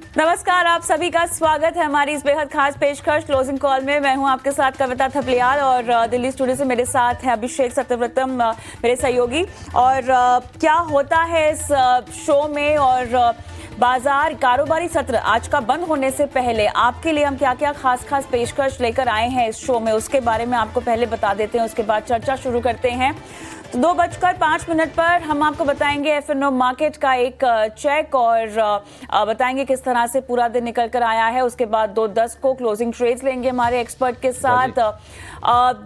नमस्कार, आप सभी का स्वागत है हमारी इस बेहद खास पेशकश क्लोजिंग कॉल में। मैं हूं आपके साथ कविता थपलियाल और दिल्ली स्टूडियो से मेरे साथ है अभिषेक सत्यव्रतम, मेरे सहयोगी। और क्या होता है इस शो में और बाजार कारोबारी सत्र आज का बंद होने से पहले आपके लिए हम क्या क्या खास पेशकश लेकर आए हैं इस शो में, उसके बारे में आपको पहले बता देते हैं, उसके बाद चर्चा शुरू करते हैं। तो 2:05 पर हम आपको बताएंगे F&O मार्केट का एक चेक और बताएंगे किस तरह से पूरा दिन निकल कर आया है। उसके बाद 2:10 को क्लोजिंग ट्रेड्स लेंगे हमारे एक्सपर्ट के साथ।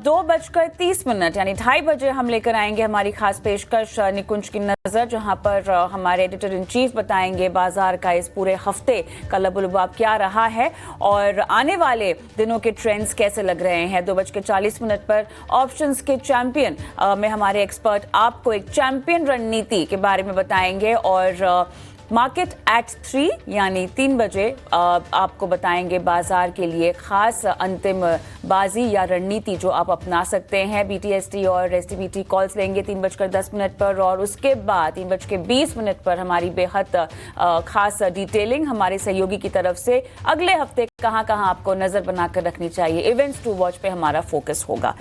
2:30 यानी 2:30 बजे हम लेकर आएंगे हमारी खास पेशकश निकुंज की नजर, जहां पर हमारे एडिटर इन चीफ बताएंगे बाजार का इस पूरे हफ्ते का लबोलुबाब क्या रहा है और आने वाले दिनों के ट्रेंड्स कैसे लग रहे हैं। 2:40 पर ऑप्शंस के चैंपियन में हमारे एक्सपर्ट आपको एक चैंपियन रणनीति के बारे में बताएंगे और मार्केट एट 3 यानी 3 बजे आपको बताएंगे बाजार के लिए खास अंतिम बाजी या रणनीति जो आप अपना सकते हैं। BTST और STBT कॉल्स लेंगे 3:10 पर और उसके बाद 3:20 पर हमारी बेहद खास डिटेलिंग हमारे सहयोगी की तरफ से अगले हफ्ते कहां आपको नजर बनाकर रखनी चाहिए, इवेंट्स टू वॉच पे हमारा फोकस होगा।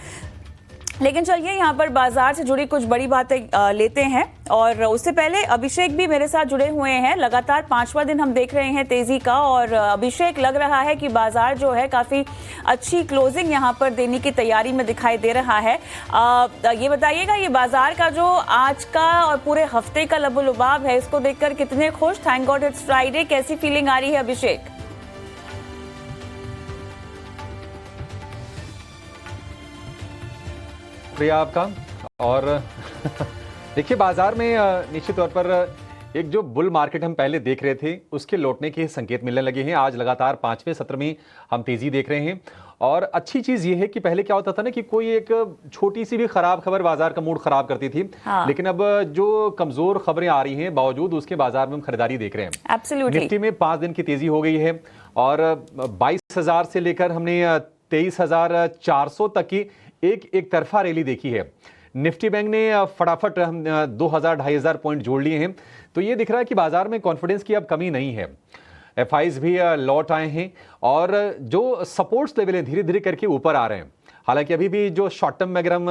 लेकिन चलिए यहाँ पर बाजार से जुड़ी कुछ बड़ी बातें लेते हैं और उससे पहले अभिषेक भी मेरे साथ जुड़े हुए हैं। लगातार 5वां दिन हम देख रहे हैं तेजी का और अभिषेक, लग रहा है कि बाजार जो है काफी अच्छी क्लोजिंग यहाँ पर देने की तैयारी में दिखाई दे रहा है। ये बताइएगा, ये बाजार का जो आज का और पूरे हफ्ते का लबोलुबाब है, इसको देखकर कितने खुश? थैंक गॉड इट्स फ्राइडे, कैसी फीलिंग आ रही है अभिषेक? शुक्रिया आपका। और देखिए, बाजार में निश्चित तौर पर एक जो बुल मार्केट हम पहले देख रहे थे उसके लौटने के संकेत मिलने लगे हैं। आज लगातार 5वें सत्र में हम तेजी देख रहे हैं और अच्छी चीज ये है कि पहले क्या होता था ना कि कोई एक छोटी सी भी खराब खबर बाजार का मूड खराब करती थी। हाँ। लेकिन अब जो कमजोर खबरें आ रही हैं बावजूद उसके बाजार में हम खरीदारी देख रहे हैं। Absolutely। निफ्टी में 5 दिन की तेजी हो गई है और 22,000 से लेकर हमने 23,400 तक की एक तरफा रैली देखी है। निफ्टी बैंक ने फटाफट 2,000-2,500 पॉइंट जोड़ लिए हैं। तो ये दिख रहा है कि बाजार में कॉन्फिडेंस की अब कमी नहीं है। FIs भी लौट आए हैं और जो सपोर्ट्स लेवल है धीरे धीरे करके ऊपर आ रहे हैं। हालांकि अभी भी जो शॉर्ट टर्म में अगर हम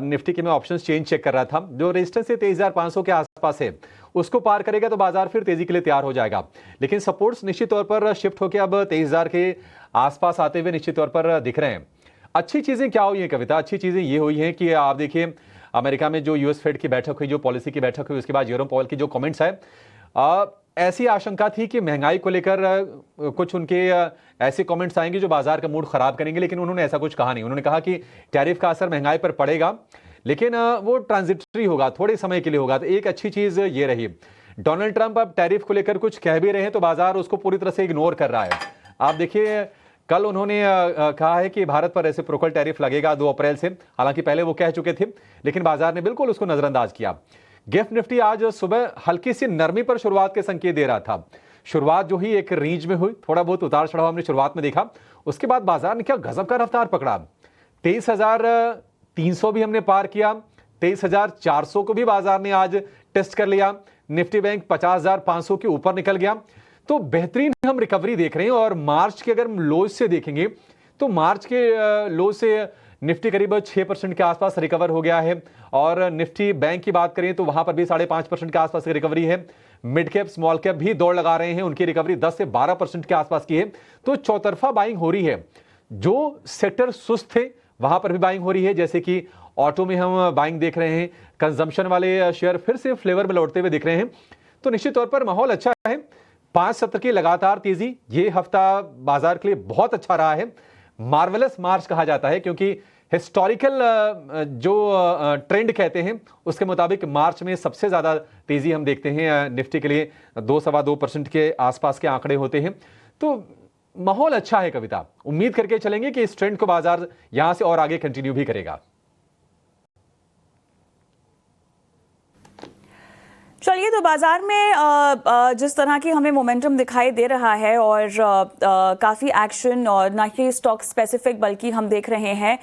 निफ्टी के मैं ऑप्शंस चेंज चेक कर रहा था, जो रेजिस्टेंस है 23,500 के आसपास है, उसको पार करेगा तो बाजार फिर तेजी के लिए तैयार हो जाएगा। लेकिन सपोर्ट्स निश्चित तौर पर शिफ्ट होकर अब 23,000 के आसपास आते हुए निश्चित तौर पर दिख रहे हैं। अच्छी चीजें क्या हुई हैं कविता? अच्छी चीजें ये हुई हैं कि आप देखिए, अमेरिका में जो US फेड की बैठक हुई, जो पॉलिसी की बैठक हुई, उसके बाद जेरोम पॉवेल की जो कमेंट्स है, ऐसी आशंका थी कि महंगाई को लेकर कुछ उनके ऐसे कमेंट्स आएंगे जो बाजार का मूड खराब करेंगे, लेकिन उन्होंने ऐसा कुछ कहा नहीं। उन्होंने कहा कि टैरिफ का असर महंगाई पर पड़ेगा लेकिन वो ट्रांजिटरी होगा, थोड़े समय के लिए होगा। तो एक अच्छी चीज ये रही। डोनाल्ड ट्रंप अब टैरिफ को लेकर कुछ कह भी रहे हैं तो बाजार उसको पूरी तरह से इग्नोर कर रहा है। आप देखिए, कल उन्होंने कहा है कि भारत पर रेसिप्रोकल टैरिफ लगेगा 2 अप्रैल से। हालांकि पहले वो कह चुके थे लेकिन बाजार ने बिल्कुल उसको नजरअंदाज किया। गिफ्ट निफ्टी आज सुबह हल्की सी नरमी पर शुरुआत के संकेत दे रहा था। शुरुआत जो ही एक रेंज में हुई, थोड़ा बहुत उतार चढ़ाव हमने शुरुआत में देखा। उसके बाद बाजार ने क्या गजब का रफ्तार पकड़ा। 23,300 भी हमने पार किया, 23,400 को भी बाजार ने आज टेस्ट कर लिया। निफ्टी बैंक 50,500 के ऊपर निकल गया। तो बेहतरीन हम रिकवरी देख रहे हैं। और मार्च के अगर हम लोज से देखेंगे तो मार्च के लोज से निफ्टी करीब 6% के आसपास रिकवर हो गया है। और निफ्टी बैंक की बात करें तो वहां पर भी 5.5% के आसपास की रिकवरी है। मिड कैप स्मॉल कैप भी दौड़ लगा रहे हैं, उनकी रिकवरी 10 से 12% के आसपास की है। तो चौतरफा बाइंग हो रही है। जो सेक्टर सुस्त थे वहां पर भी बाइंग हो रही है, जैसे कि ऑटो में हम बाइंग देख रहे हैं। कंजम्पशन वाले शेयर फिर से फ्लेवर में लौटते हुए दिख रहे हैं। तो निश्चित तौर पर माहौल अच्छा है। 5 सत्र की लगातार तेजी ये हफ्ता बाजार के लिए बहुत अच्छा रहा है। मार्वेलस मार्च कहा जाता है क्योंकि हिस्टोरिकल जो ट्रेंड कहते हैं उसके मुताबिक मार्च में सबसे ज्यादा तेजी हम देखते हैं। निफ्टी के लिए 2-2.25% के आसपास के आंकड़े होते हैं। तो माहौल अच्छा है कविता। उम्मीद करके चलेंगे कि इस ट्रेंड को बाजार यहां से और आगे कंटिन्यू भी करेगा। चलिए, तो बाजार में जिस तरह की हमें मोमेंटम दिखाई दे रहा है और काफ़ी एक्शन, और ना ही स्टॉक स्पेसिफिक बल्कि हम देख रहे हैं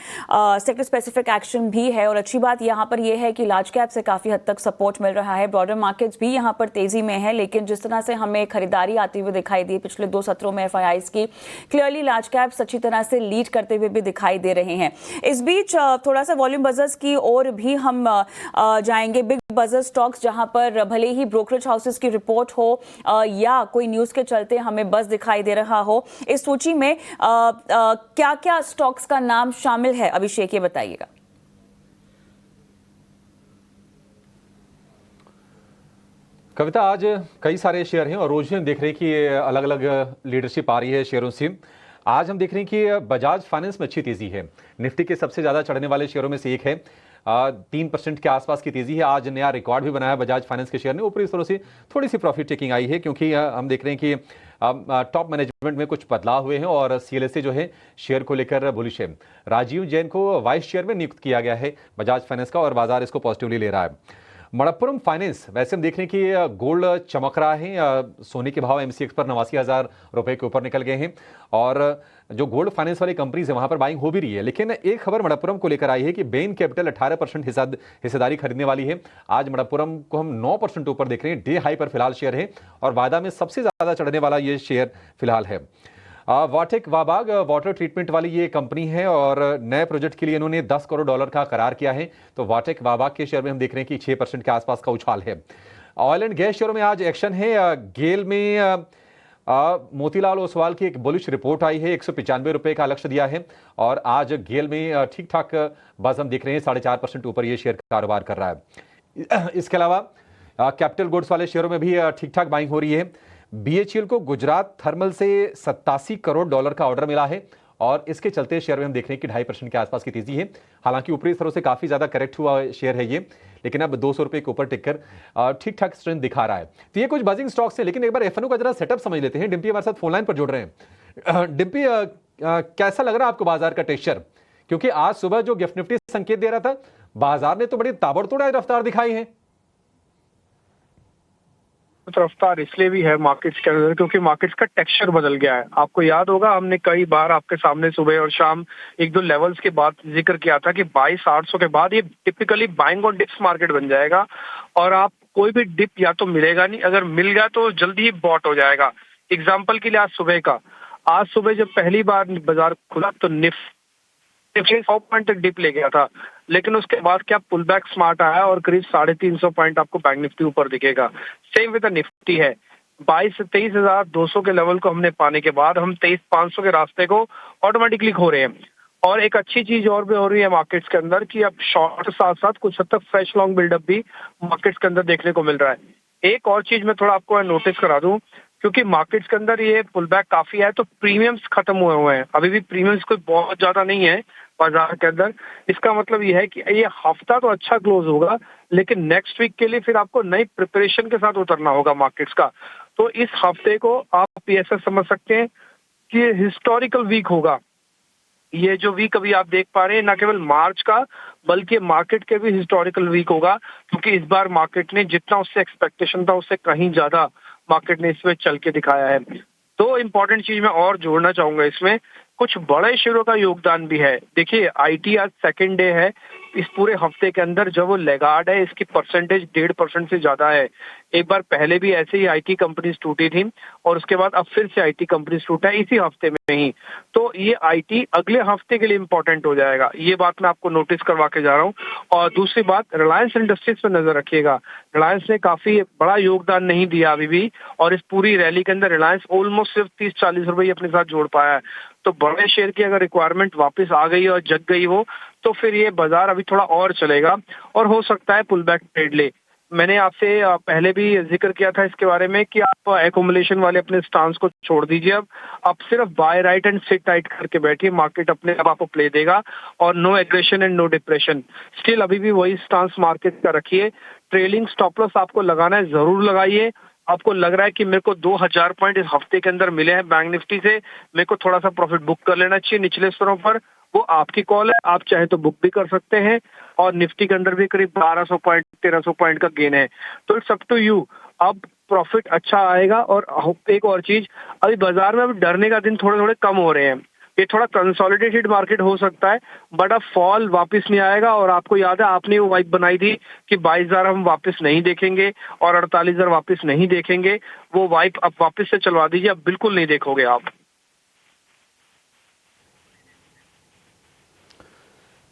सेक्टर स्पेसिफिक एक्शन भी है। और अच्छी बात यहाँ पर यह है कि लार्ज कैप से काफ़ी हद तक सपोर्ट मिल रहा है। ब्रॉडर मार्केट्स भी यहाँ पर तेज़ी में है, लेकिन जिस तरह से हमें खरीदारी आती हुई दिखाई दी पिछले 2 सत्रों में FIIs की, क्लियरली लार्ज कैप्स अच्छी तरह से लीड करते हुए भी दिखाई दे रहे हैं। इस बीच थोड़ा सा वॉल्यूम बजर्स की ओर भी हम जाएंगे। बिग बजर स्टॉक्स जहां पर भले ही ब्रोकरेज हाउसेस की रिपोर्ट हो या कोई न्यूज़ के चलते हमें बस दिखाई दे रहा हो, इस सूची में क्या क्या स्टॉक्स का नाम शामिल है, अभिषेक ये बताइएगा। कविता, आज कई सारे शेयर हैं और रोज हम देख रहे हैं कि अलग अलग लीडरशिप आ रही है शेयरों से। आज हम देख रहे हैं कि बजाज फाइनेंस में अच्छी तेजी है। निफ्टी के सबसे ज्यादा चढ़ने वाले शेयरों में से एक है। 3% के आसपास की तेजी है। आज नया रिकॉर्ड भी बनाया बजाज फाइनेंस के शेयर ने। ऊपरी स्तरों से थोड़ी सी प्रॉफिट टेकिंग आई है, क्योंकि हम देख रहे हैं कि टॉप मैनेजमेंट में कुछ बदलाव हुए हैं और CLSA जो है शेयर को लेकर बुलिश है। राजीव जैन को वाइस चेयरमैन नियुक्त किया गया है बजाज फाइनेंस का, और बाजार इसको पॉजिटिवली ले रहा है। मणप्पुरम फाइनेंस, वैसे हम देख रहे हैं कि गोल्ड चमक रहा है। सोने के भाव MCX पर 89,000 रुपए के ऊपर निकल गए हैं, और जो गोल्ड फाइनेंस वाली कंपनीज है वहां पर बाइंग हो भी रही है। लेकिन एक खबर मणप्पुरम को लेकर आई है कि बेन कैपिटल 18% हिस्सेदारी खरीदने वाली है। आज मणप्पुरम को हम 9% ऊपर देख रहे हैं। डे हाई पर फिलहाल शेयर है, और वायदा में सबसे ज्यादा चढ़ने वाला ये शेयर फिलहाल है। वाटेक वाबाग वाटर ट्रीटमेंट वाली ये कंपनी है, और नए प्रोजेक्ट के लिए इन्होंने $10 करोड़ का करार किया है। तो वाटेक वाबाग के शेयर में हम देख रहे हैं कि 6% के आसपास का उछाल है। ऑयल एंड गैस शेयरों में आज एक्शन है। गेल में मोतीलाल ओसवाल की एक बुलिश रिपोर्ट आई है। 195 रुपए का लक्ष्य दिया है, और आज गेल में ठीक ठाक बस हम देख रहे हैं। 4.5% ऊपर ये शेयर कारोबार कर रहा है। इसके अलावा कैपिटल गुड्स वाले शेयरों में भी ठीक ठाक बाइंग हो रही है। BHEL को गुजरात थर्मल से $87 करोड़ का ऑर्डर मिला है, और इसके चलते शेयर में हम देख रहे हैं कि 2.5% के आसपास की तेजी है। हालांकि ऊपरी स्तरों से काफी ज्यादा करेक्ट हुआ शेयर है ये, लेकिन अब 200 रुपए के ऊपर टिककर ठीक ठाक स्ट्रेंथ दिखा रहा है। तो ये कुछ बजिंग स्टॉक्स है, लेकिन एक बार FNO का जरा सेटअप समझ लेते हैं। डिम्पी हमारे साथ फोन लाइन पर जुड़ रहे हैं। डिम्पी, कैसा लग रहा है आपको बाजार का टेक्सचर? क्योंकि आज सुबह जो गिफ्ट निफ्टी संकेत दे रहा था, बाजार ने तो बड़ी ताबड़तोड़ रफ्तार दिखाई है। रफ्तार इसलिए भी है मार्केट्स के अंदर क्योंकि मार्केट्स का टेक्सचर बदल गया है। आपको याद होगा, हमने कई बार आपके सामने सुबह और शाम 1-2 लेवल्स के बाद जिक्र किया था कि 22,800 के बाद ये टिपिकली बाइंग और डिप्स मार्केट बन जाएगा, और आप कोई भी डिप या तो मिलेगा नहीं, अगर मिल गया तो जल्दी ही बॉट हो जाएगा। एग्जाम्पल के लिए आज सुबह जब पहली बार बाजार खुला तो निफ्टी 100 पॉइंट तक डिप ले गया था, लेकिन उसके बाद क्या पुल बैक स्मार्ट आया और करीब 350 पॉइंट आपको बैंक निफ्टी ऊपर दिखेगा। सेम विद निफ्टी है। 23,200 के लेवल को हमने पाने के बाद हम 23,500 के रास्ते को ऑटोमेटिकली खो रहे हैं। और एक अच्छी चीज और भी हो रही है मार्केट्स के अंदर कि अब शॉर्ट के साथ साथ कुछ हद तक फ्रेश लॉन्ग बिल्डअप भी मार्केट्स के अंदर देखने को मिल रहा है। एक और चीज मैं थोड़ा आपको नोटिस करा दूं, क्योंकि मार्केट्स के अंदर ये पुल बैक काफी है तो प्रीमियम्स खत्म हुए हैं। अभी भी प्रीमियम्स कोई बहुत ज्यादा नहीं है बाजार के अंदर। इसका मतलब ये है कि ये हफ्ता तो अच्छा क्लोज होगा, लेकिन नेक्स्ट वीक के लिए फिर आपको नई प्रिपरेशन के साथ उतरना होगा मार्केट्स का। तो इस हफ्ते को आप ऐसा समझ सकते हैं कि ये हिस्टोरिकल वीक होगा। ये जो वीक अभी आप देख पा रहे हैं न केवल मार्च का बल्कि मार्केट के भी हिस्टोरिकल वीक होगा, क्योंकि इस बार मार्केट ने जितना उससे एक्सपेक्टेशन था उससे कहीं ज्यादा मार्केट ने इसमें चल के दिखाया है। तो इम्पोर्टेंट चीज मैं और जोड़ना चाहूंगा, इसमें कुछ बड़े शेयरों का योगदान भी है। देखिए, IT आज सेकंड डे है इस पूरे हफ्ते के अंदर, जब वो लेगार्ड है इसकी परसेंटेज 1.5% से ज्यादा है। एक बार पहले भी ऐसे ही IT कंपनीज टूटी थी और उसके बाद अब फिर से IT कंपनीज टूटा है इसी हफ्ते में ही। तो ये IT अगले हफ्ते के लिए इंपॉर्टेंट हो जाएगा, ये बात मैं आपको नोटिस करवा के जा रहा हूँ। और दूसरी बात, रिलायंस इंडस्ट्रीज पर नजर रखिएगा। रिलायंस ने काफी बड़ा योगदान नहीं दिया अभी भी, और इस पूरी रैली के अंदर रिलायंस ऑलमोस्ट सिर्फ 30-40 रुपए अपने साथ जोड़ पाया है। तो बड़े शेयर की अगर रिक्वायरमेंट वापस आ गई और जग गई हो तो फिर ये बाजार अभी थोड़ा और चलेगा और हो सकता है पुल बैक ट्रेड ले। मैंने आपसे पहले भी जिक्र किया था इसके बारे में कि आप एकोमुलेशन वाले अपने स्टांस को छोड़ दीजिए। अब आप सिर्फ buy right and sit tight करके बैठिए, मार्केट अपने आप आपको प्ले देगा, और no aggression and no depression. Still अभी भी वही स्टांस मार्केट का रखिए। ट्रेलिंग स्टॉप लॉस आपको लगाना है, जरूर लगाइए। आपको लग रहा है कि मेरे को 2,000 पॉइंट इस हफ्ते के अंदर मिले हैं बैंक निफ्टी से, मेरे को थोड़ा सा प्रॉफिट बुक कर लेना चाहिए निचले स्तरों पर, वो आपकी कॉल है। आप चाहे तो बुक भी कर सकते हैं। और निफ्टी के अंदर भी करीब 1200 पॉइंट 1300 पॉइंट का गेन है। तो इट्स अप टू यू, अब प्रॉफिट अच्छा आएगा। और एक और चीज, अभी बाजार में अभी डरने का दिन थोड़े थोड़े कम हो रहे हैं। ये थोड़ा कंसोलिडेटेड मार्केट हो सकता है, बट अब फॉल वापस नहीं आएगा। और आपको याद है, आपने वो वाइब बनाई थी कि 22,000 हम वापस नहीं देखेंगे और 48,000 वापस नहीं देखेंगे। वो वाइब अब वापस से चलवा दीजिए, अब बिल्कुल नहीं देखोगे आप।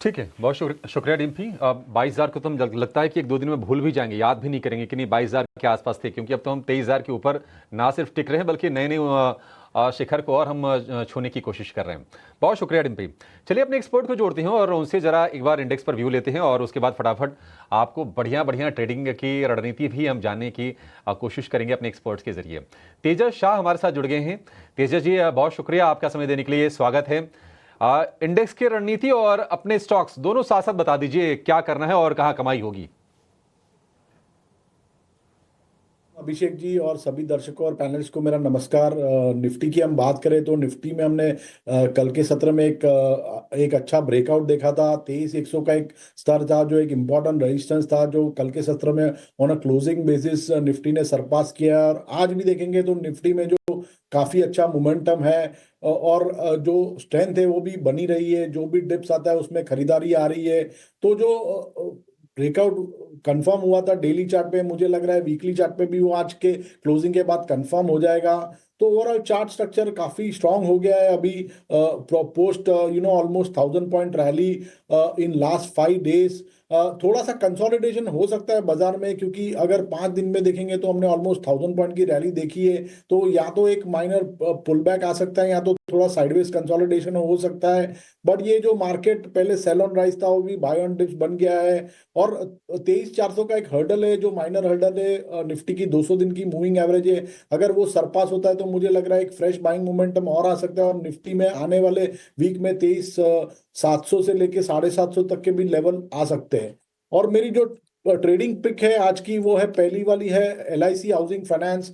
ठीक है, बहुत शुक्रिया डिम्पी। अब 22,000 को तो हम लगता है कि एक दो दिन में भूल भी जाएंगे, याद भी नहीं करेंगे कि नहीं 22,000 के आसपास थे, क्योंकि अब तो हम 23,000 के ऊपर ना सिर्फ टिक रहे हैं बल्कि नए नए शिखर को और हम छूने की कोशिश कर रहे हैं। बहुत शुक्रिया डिम्पी। चलिए अपने एक्सपर्ट को जोड़ते हैं और उनसे जरा एक बार इंडेक्स पर व्यू लेते हैं और उसके बाद फटाफट आपको बढ़िया बढ़िया ट्रेडिंग की रणनीति भी हम जानने की कोशिश करेंगे अपने एक्सपर्ट्स के जरिए। तेजस शाह हमारे साथ जुड़ गए हैं। तेजस जी, बहुत शुक्रिया आपका समय देने के लिए, स्वागत है। इंडेक्स की रणनीति और अपने स्टॉक्स दोनों साथ साथ बता दीजिए, क्या करना है और कहां कमाई होगी। अभिषेक जी और सभी दर्शकों और पैनलिस्ट को मेरा नमस्कार। निफ्टी की हम बात करें तो निफ्टी में हमने कल के सत्र में एक अच्छा ब्रेकआउट देखा था। 23,100 का एक स्तर था जो एक इम्पॉर्टेंट रेजिस्टेंस था, जो कल के सत्र में on a closing basis Nifty ने सरपास किया। और आज भी देखेंगे तो निफ्टी में जो काफी अच्छा मोमेंटम है और जो स्ट्रेंथ है वो भी बनी रही है। जो भी डिप्स आता है उसमें खरीदारी आ रही है। तो जो ब्रेकआउट कंफर्म हुआ था डेली चार्ट पे, मुझे लग रहा है वीकली चार्ट पे भी वो आज के क्लोजिंग के बाद कंफर्म हो जाएगा। तो ओवरऑल चार्ट स्ट्रक्चर काफी स्ट्रांग हो गया है अभी post almost 1,000 point rally in last 5 days. थोड़ा सा कंसोलिडेशन हो सकता है बाजार में, क्योंकि अगर 5 दिन में देखेंगे तो हमने ऑलमोस्ट 1,000 पॉइंट की रैली देखी है। तो या तो एक माइनर पुल बैक आ सकता है या तो थोड़ा साइडवेज कंसोलिडेशन हो सकता है। बट ये जो मार्केट पहले सेल ऑन राइज था वो भी बाय ऑन डिप्स बन गया है। और 23,400 का एक हर्डल है जो माइनर हर्डल है, निफ्टी की 200 दिन की मूविंग एवरेज है। अगर वो सरपास होता है तो मुझे लग रहा है एक फ्रेश बाइंग मोमेंटम और आ सकता है और निफ्टी में आने वाले वीक में 23,700 से लेके 750 तक के भी लेवल आ सकते हैं। और मेरी जो ट्रेडिंग पिक है आज की वो है, पहली वाली है LIC हाउसिंग फाइनेंस।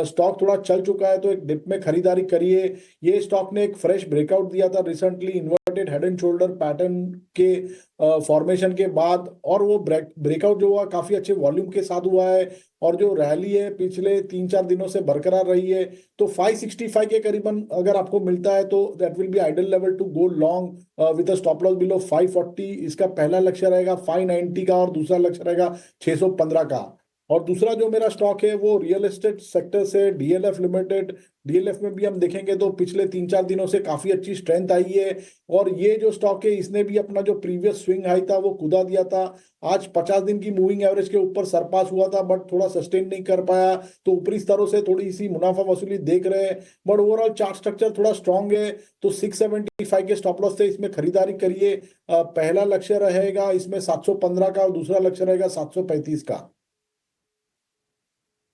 स्टॉक थोड़ा चल चुका है तो एक डिप में खरीदारी करिए। ये स्टॉक ने एक फ्रेश ब्रेकआउट दिया था recently inverted head and shoulder pattern के फॉर्मेशन के बाद, और वो ब्रेकआउट जो हुआ काफी अच्छे वॉल्यूम के साथ हुआ है। और जो रैली है पिछले 3-4 दिनों से बरकरार रही है। तो 565 के करीबन अगर आपको मिलता है तो that will be ideal level to go long with a stop loss below 540। इसका पहला लक्ष्य रहेगा 590 का और दूसरा लक्ष्य रहेगा 615 का। और दूसरा जो मेरा स्टॉक है वो रियल एस्टेट सेक्टर से DLF लिमिटेड। DLF में भी हम देखेंगे तो पिछले 3-4 दिनों से काफी अच्छी स्ट्रेंथ आई है। और ये जो स्टॉक है इसने भी अपना जो प्रीवियस स्विंग हाई था वो कुदा दिया था। आज 50 दिन की मूविंग एवरेज के ऊपर सरपास हुआ था बट थोड़ा सस्टेन नहीं कर पाया, तो ऊपरी स्तरों से थोड़ी सी मुनाफा वसूली देख रहे हैं। बट ओवरऑल चार्ट स्ट्रक्चर थोड़ा स्ट्रांग है तो 675 के स्टॉप लॉस से इसमें खरीदारी करिए। पहला लक्ष्य रहेगा इसमें 715 का और दूसरा लक्ष्य रहेगा 735 का।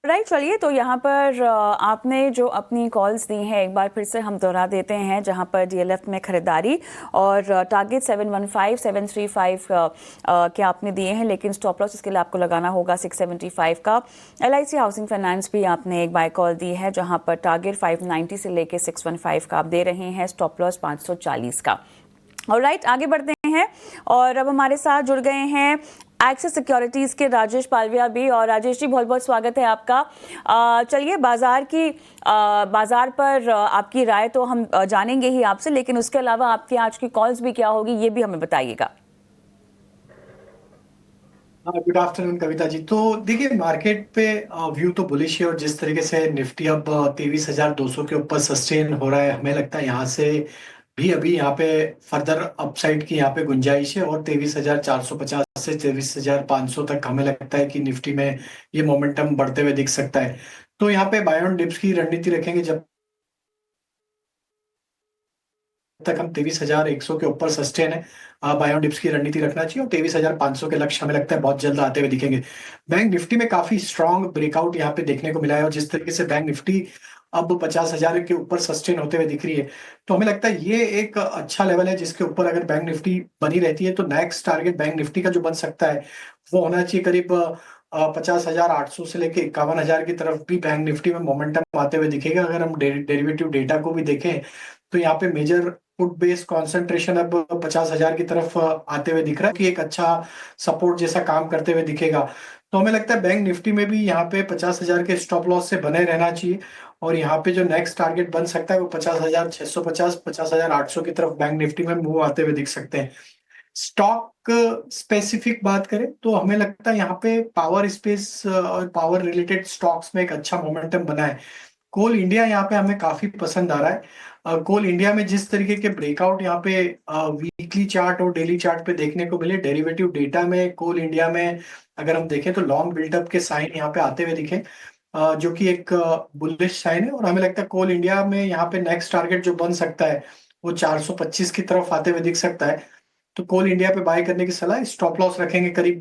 राइट, चलिए तो यहाँ पर आपने जो अपनी कॉल्स दी हैं एक बार फिर से हम दोहरा देते हैं, जहाँ पर DLF में खरीदारी और टारगेट 715 735 के आपने दिए हैं, लेकिन स्टॉप लॉस इसके लिए आपको लगाना होगा 675 का। LIC हाउसिंग फाइनेंस भी आपने एक बाय कॉल दी है जहाँ पर टारगेट 590 से लेके 615 का आप दे रहे हैं, स्टॉप लॉस 540 का। और राइट, आगे बढ़ते हैं और अब हमारे साथ जुड़ गए हैं एक्सिस सिक्योरिटीज़ के राजेश पालविया भी। और राजेश जी, बहुत बहुत स्वागत है आपका। चलिए बाजार पर आपकी राय तो हम जानेंगे ही आपसे, लेकिन उसके अलावा आपकी आज की कॉल्स भी क्या होगी ये भी हमें बताइएगा। Good afternoon Kavita ji. तो देखिए मार्केट पे व्यू तो बुलिश है और जिस तरीके से निफ्टी अब 23,200 के ऊपर सस्टेन हो रहा है, हमें लगता है यहाँ से भी अभी यहाँ पे फर्दर अपसाइड की यहाँ पे गुंजाइश है। और 23,450 से 23,500 तक हमें लगता है कि निफ्टी में ये मोमेंटम बढ़ते हुए दिख सकता है। तो यहाँ पे बाय ऑन डिप्स की रणनीति रखेंगे जब तक हम 23,100 के ऊपर सस्टेन है। बाय ऑन डिप्स की रणनीति रखना चाहिए और 23,500 के लक्ष्य हमें लगता है बहुत जल्द आते हुए दिखेंगे। बैंक निफ्टी में काफी स्ट्रांग ब्रेकआउट यहाँ पे देखने को मिला है और जिस तरीके से बैंक निफ्टी अब 50,000 के ऊपर सस्टेन होते हुए दिख रही है, तो हमें लगता है ये एक अच्छा लेवल है जिसके ऊपर अगर बैंक निफ्टी बनी रहती है तो नेक्स्ट टारगेट बैंक निफ्टी का जो बन सकता है वो होना चाहिए करीब 50,800 से लेके 51,000 की तरफ भी बैंक निफ्टी में मोमेंटम आते हुए दिखेगा। अगर हम डेरिवेटिव डेटा को भी देखें तो यहाँ पे मेजर पुट बेस्ड कॉन्सेंट्रेशन अब 50,000 की तरफ आते हुए दिख रहा है कि एक अच्छा सपोर्ट जैसा काम करते हुए दिखेगा। तो हमें लगता है बैंक निफ्टी में भी यहाँ पे 50,000 के स्टॉप लॉस से बने रहना चाहिए, और यहाँ पे जो नेक्स्ट टारगेट बन सकता है वो 50,650, 50,800 की तरफ बैंक निफ्टी में मूव आते हुए दिख सकते हैं। स्टॉक स्पेसिफिक बात करें तो हमें लगता है यहाँ पे पावर स्पेस और पावर रिलेटेड स्टॉक्स में एक अच्छा मोमेंटम बना है। कोल इंडिया यहाँ पे हमें काफी पसंद आ रहा है। कोल इंडिया में जिस तरीके के ब्रेकआउट यहाँ पे वीकली चार्ट और डेली चार्ट पे देखने को मिले, डेरिवेटिव डेटा में कोल इंडिया में अगर हम देखें तो लॉन्ग बिल्डअप के साइन यहाँ पे आते हुए दिखे, जो कि एक बुलिश साइन है। और हमें लगता है कोल इंडिया में यहाँ पे नेक्स्ट टारगेट जो बन सकता है वो 425 की तरफ आते हुए दिख सकता है। तो कोल इंडिया पे बाय करने की सलाह, स्टॉप लॉस रखेंगे करीब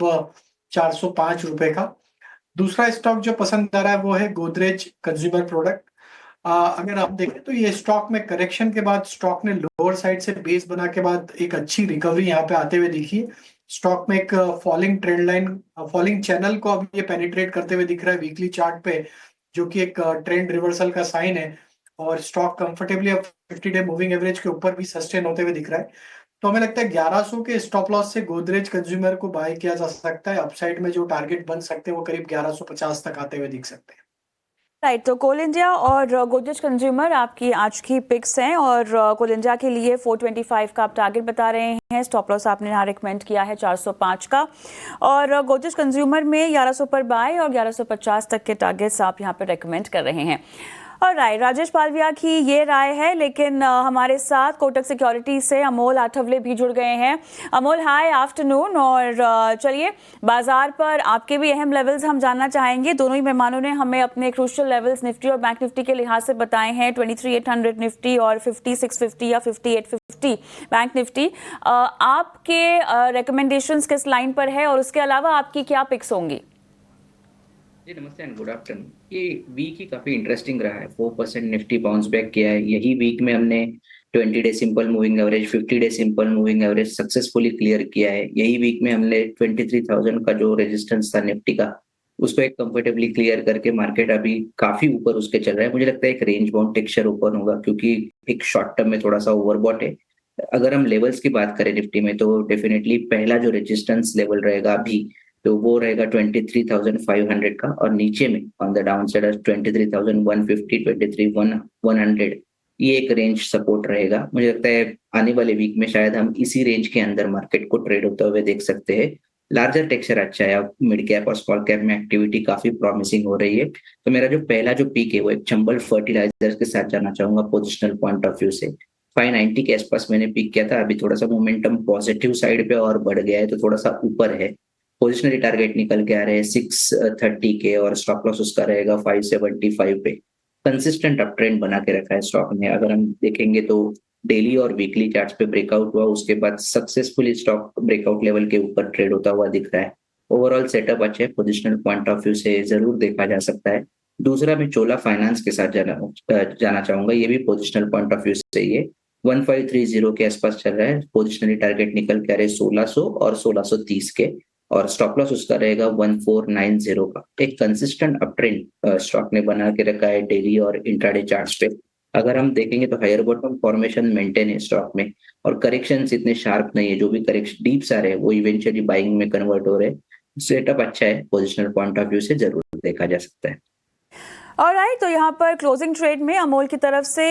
405 रुपए का। दूसरा स्टॉक जो पसंद आ रहा है वो है गोदरेज कंज्यूमर प्रोडक्ट। अगर आप देखें तो ये स्टॉक में करेक्शन के बाद स्टॉक ने लोअर साइड से बेस बना के बाद एक अच्छी रिकवरी यहाँ पे आते हुए दिखी है। स्टॉक में एक falling trend line, falling channel को अब ये पेनिट्रेट करते हुए दिख रहा है वीकली चार्ट पे, जो कि एक ट्रेंड रिवर्सल का साइन है। और स्टॉक कंफर्टेबली अब 50 डे मूविंग एवरेज के ऊपर भी सस्टेन होते हुए दिख रहा है। तो हमें लगता है 1100 के स्टॉप लॉस से गोदरेज कंज्यूमर को बाय किया जा सकता है। अपसाइड में जो टारगेट बन सकते हैं वो करीब 1150 तक आते हुए दिख सकते हैं। राइट, तो कोल इंडिया और गोदरेज कंज्यूमर आपकी आज की पिक्स हैं, और कोल इंडिया के लिए 425 का आप टारगेट बता रहे हैं, स्टॉप लॉस आपने यहाँ रिकमेंड किया है 405 का, और गोदरेज कंज्यूमर में 1100 पर बाय और 1150 तक के टारगेट्स आप यहाँ पर रिकमेंड कर रहे हैं। और राजेश पालविया की ये राय है, लेकिन हमारे साथ कोटक सिक्योरिटी से अमोल आठवले भी जुड़ गए हैं। अमोल, हाय आफ्टरनून। और चलिए, बाजार पर आपके भी अहम लेवल्स हम जानना चाहेंगे। दोनों ही मेहमानों ने हमें अपने क्रूशियल लेवल्स निफ्टी और बैंक निफ्टी के लिहाज से बताए हैं, 23,800 निफ्टी और 50,650 या 58,50 बैंक निफ्टी। आपके रिकमेंडेशंस किस लाइन पर है, और उसके अलावा आपकी क्या पिक्स होंगी? जी नमस्ते एंड गुड आफ्टरनून। ये वीक ही काफी इंटरेस्टिंग रहा है। 4% निफ्टी बाउंस बैक किया है। यही वीक में हमने 20 day simple moving average, 50 day simple moving average successfully clear किया है। यही वीक में हमने 23,000 का जो रेजिस्टेंस था निफ्टी का, उसको एक कंफर्टेबली क्लियर करके मार्केट अभी काफी ऊपर उसके चल रहा है। मुझे लगता है एक रेंज बाउंड टेक्सचर ओपन होगा, क्योंकि एक शॉर्ट टर्म में थोड़ा सा ओवरबॉट है। अगर हम लेवल्स की बात करें निफ्टी में, तो डेफिनेटली पहला जो रेजिस्टेंस लेवल रहेगा अभी, तो वो रहेगा 23,500 का, और नीचे में ऑन द डाउन साइड 23,150, 23,100, ये एक रेंज सपोर्ट रहेगा। मुझे लगता है आने वाले वीक में शायद हम इसी रेंज के अंदर मार्केट को ट्रेड होते हुए देख सकते हैं। लार्जर टेक्सचर अच्छा है। अब मिड कैप और स्मॉल कैप में एक्टिविटी काफी प्रॉमिसिंग हो रही है। तो मेरा जो पहला जो पीक है वो एक चंबल फर्टिलाइजर्स के साथ जाना चाहूंगा पोजिशनल पॉइंट ऑफ व्यू से। 590 के आसपास मैंने पिक किया था। अभी थोड़ा सा मोमेंटम पॉजिटिव साइड पे और बढ़ गया है, तो थोड़ा सा ऊपर है। पोजिशनरी टारगेट निकल के आ रहे हैं 630 के, और स्टॉप लॉस उसका रहेगा 575 पे। कंसिस्टेंट अप ट्रेंड बना के रखा है स्टॉक ने। अगर हम देखेंगे तो डेली और वीकली चार्ट्स पे ब्रेकआउट हुआ, उसके बाद सक्सेसफुली स्टॉक ब्रेकआउट लेवल के ऊपर ट्रेड होता हुआ दिख रहा है। ओवरऑल सेटअप अच्छा है, पोजिशनल पॉइंट ऑफ व्यू से जरूर देखा जा सकता है। दूसरा मैं चोला फाइनेंस के साथ जाना चाहूंगा। ये भी पोजिशनल पॉइंट ऑफ व्यू से ये 1530 के आसपास चल रहा है। पोजिशनरी टारगेट निकल के आ रहे 1600 और 1630 के, और स्टॉप लॉस उसका रहेगा 1490 का। एक कंसिस्टेंट अप ट्रेंड स्टॉक ने बना के रखा है डेली और इंट्राडे चार्ट्स पे। अगर हम देखेंगे तो हायर बॉटम फॉर्मेशन मेंटेन है स्टॉक में, और करेक्शंस इतने शार्प नहीं है। जो भी करेक्शन डीप्स आ रहे हैं वो इवेंचुअली बाइंग में कन्वर्ट हो रहे हैं। सेटअप अच्छा है, पोजिशनल पॉइंट ऑफ व्यू से जरूर देखा जा सकता है। ऑलराइट, तो यहाँ पर क्लोजिंग ट्रेड में अमोल की तरफ से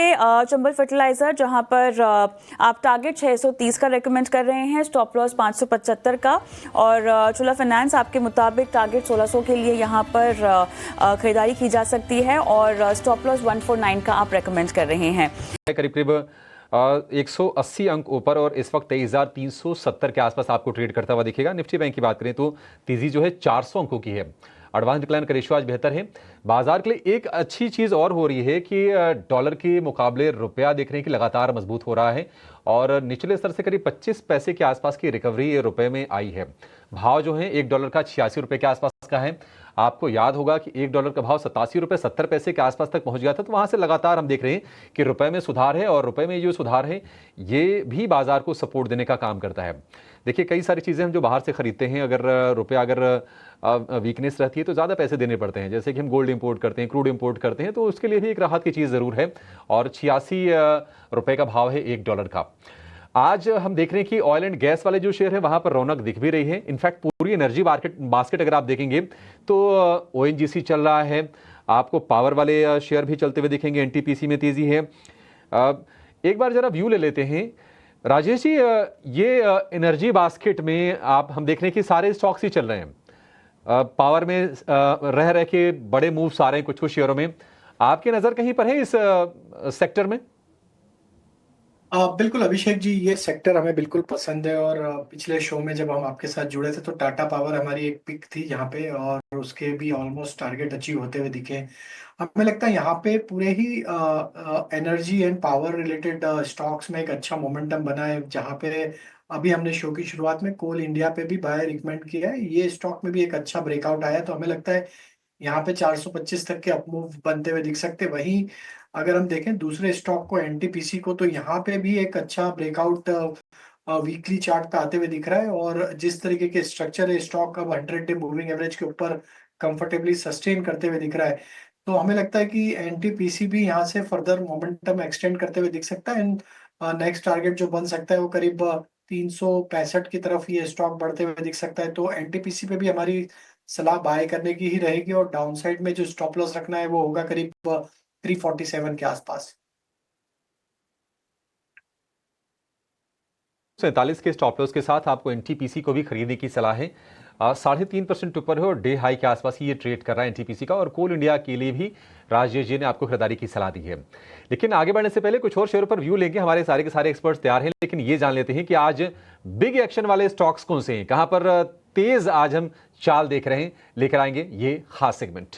चंबल फर्टिलाइजर, जहाँ पर आप टारगेट 630 का रेकमेंड कर रहे हैं, स्टॉप लॉस 575 का, और चोला फाइनेंस आपके मुताबिक टारगेट 1600 के लिए यहाँ पर खरीदारी की जा सकती है, और स्टॉप लॉस 149 का आप रेकमेंड कर रहे हैं। करीब करीब 180 अंक ऊपर, और इस वक्त 23,370 के आसपास आपको ट्रेड करता हुआ दिखेगा। निफ्टी बैंक की बात करें तो तेजी जो है 400 अंकों की है। एडवांस डिक्लाइन का रेशियो आज बेहतर है। बाजार के लिए एक अच्छी चीज़ और हो रही है कि डॉलर के मुकाबले रुपया देख रहे हैं कि लगातार मजबूत हो रहा है, और निचले स्तर से करीब 25 पैसे के आसपास की रिकवरी रुपए में आई है। भाव जो है $1 का 86 रुपए के आसपास का है। आपको याद होगा कि $1 का भाव 87 रुपये 70 पैसे के आसपास तक पहुंच गया था। तो वहां से लगातार हम देख रहे हैं कि रुपए में सुधार है, और रुपए में जो सुधार है ये भी बाजार को सपोर्ट देने का काम करता है। देखिए, कई सारी चीज़ें हम जो बाहर से खरीदते हैं, अगर रुपया वीकनेस रहती है तो ज़्यादा पैसे देने पड़ते हैं। जैसे कि हम गोल्ड इंपोर्ट करते हैं, क्रूड इंपोर्ट करते हैं, तो उसके लिए भी एक राहत की चीज़ ज़रूर है। और 86 रुपये का भाव है $1 का। आज हम देख रहे हैं कि ऑयल एंड गैस वाले जो शेयर है वहां पर रौनक दिख भी रही है। इनफैक्ट पूरी एनर्जी बास्केट अगर आप देखेंगे तो ONGC चल रहा है, आपको पावर वाले शेयर भी चलते हुए दिखेंगे, NTPC में तेजी है। एक बार जरा व्यू ले लेते हैं राजेश जी। ये एनर्जी बास्केट में हम देख रहे हैं कि सारे स्टॉक्स ही चल रहे हैं। पावर में रह के बड़े मूव्स आ रहे हैं कुछ कुछ शेयरों में। आपकी नजर कहीं पर है इस सेक्टर में? बिल्कुल अभिषेक जी, ये सेक्टर हमें बिल्कुल पसंद है। और पिछले शो में जब हम आपके साथ जुड़े थे तो टाटा पावर हमारी एक पिक थी यहाँ पे, और उसके भी ऑलमोस्ट टारगेट अचीव होते हुए दिखे। हमें लगता है यहाँ पे पूरे ही energy and power related stocks में एक अच्छा मोमेंटम बना है। जहाँ पे अभी हमने शो की शुरुआत में कोल इंडिया पे भी बाय रिकमेंड किया है, ये स्टॉक में भी एक अच्छा ब्रेकआउट आया। तो हमें लगता है यहाँ पे 425 तक के अपमूव बनते हुए दिख सकते। वहीं अगर हम देखें दूसरे स्टॉक को, एनटीपीसी को, तो यहाँ पे भी एक अच्छा ब्रेकआउट वीकली चार्ट पे आते हुए दिख रहा है। और जिस तरीके के स्ट्रक्चर है स्टॉक अब 100 डे मूविंग एवरेज के ऊपर कंफर्टेबली सस्टेन करते हुए दिख रहा है। तो हमें लगता है कि एनटीपीसी भी यहाँ से फर्दर मोमेंटम एक्सटेंड करते हुए दिख सकता है। एंड नेक्स्ट टारगेट जो बन सकता है वो करीब 365 की तरफ ये स्टॉक बढ़ते हुए दिख सकता है। तो एनटीपीसी पे भी हमारी सलाह बाय करने की ही रहेगी, और डाउनसाइड में जो स्टॉप लॉस रखना है वो होगा करीब 347 के आसपास। 47 के स्टॉप लॉस के साथ आपको NTPC को भी खरीदने की सलाह है। 3.5% ऊपर है और डे हाई के आसपास ही ये ट्रेड कर रहा है NTPC का। और कोल इंडिया के लिए भी राजेश जी ने आपको खरीदारी की सलाह दी है। लेकिन आगे बढ़ने से पहले कुछ और शेयरों पर व्यू लेंगे। हमारे सारे के सारे एक्सपर्ट्स तैयार हैं, लेकिन ये जान लेते हैं कि आज बिग एक्शन वाले स्टॉक्स कौन से हैं, कहां पर तेज आज हम चाल देख रहे हैं। लेकर आएंगे ये खास सेगमेंट।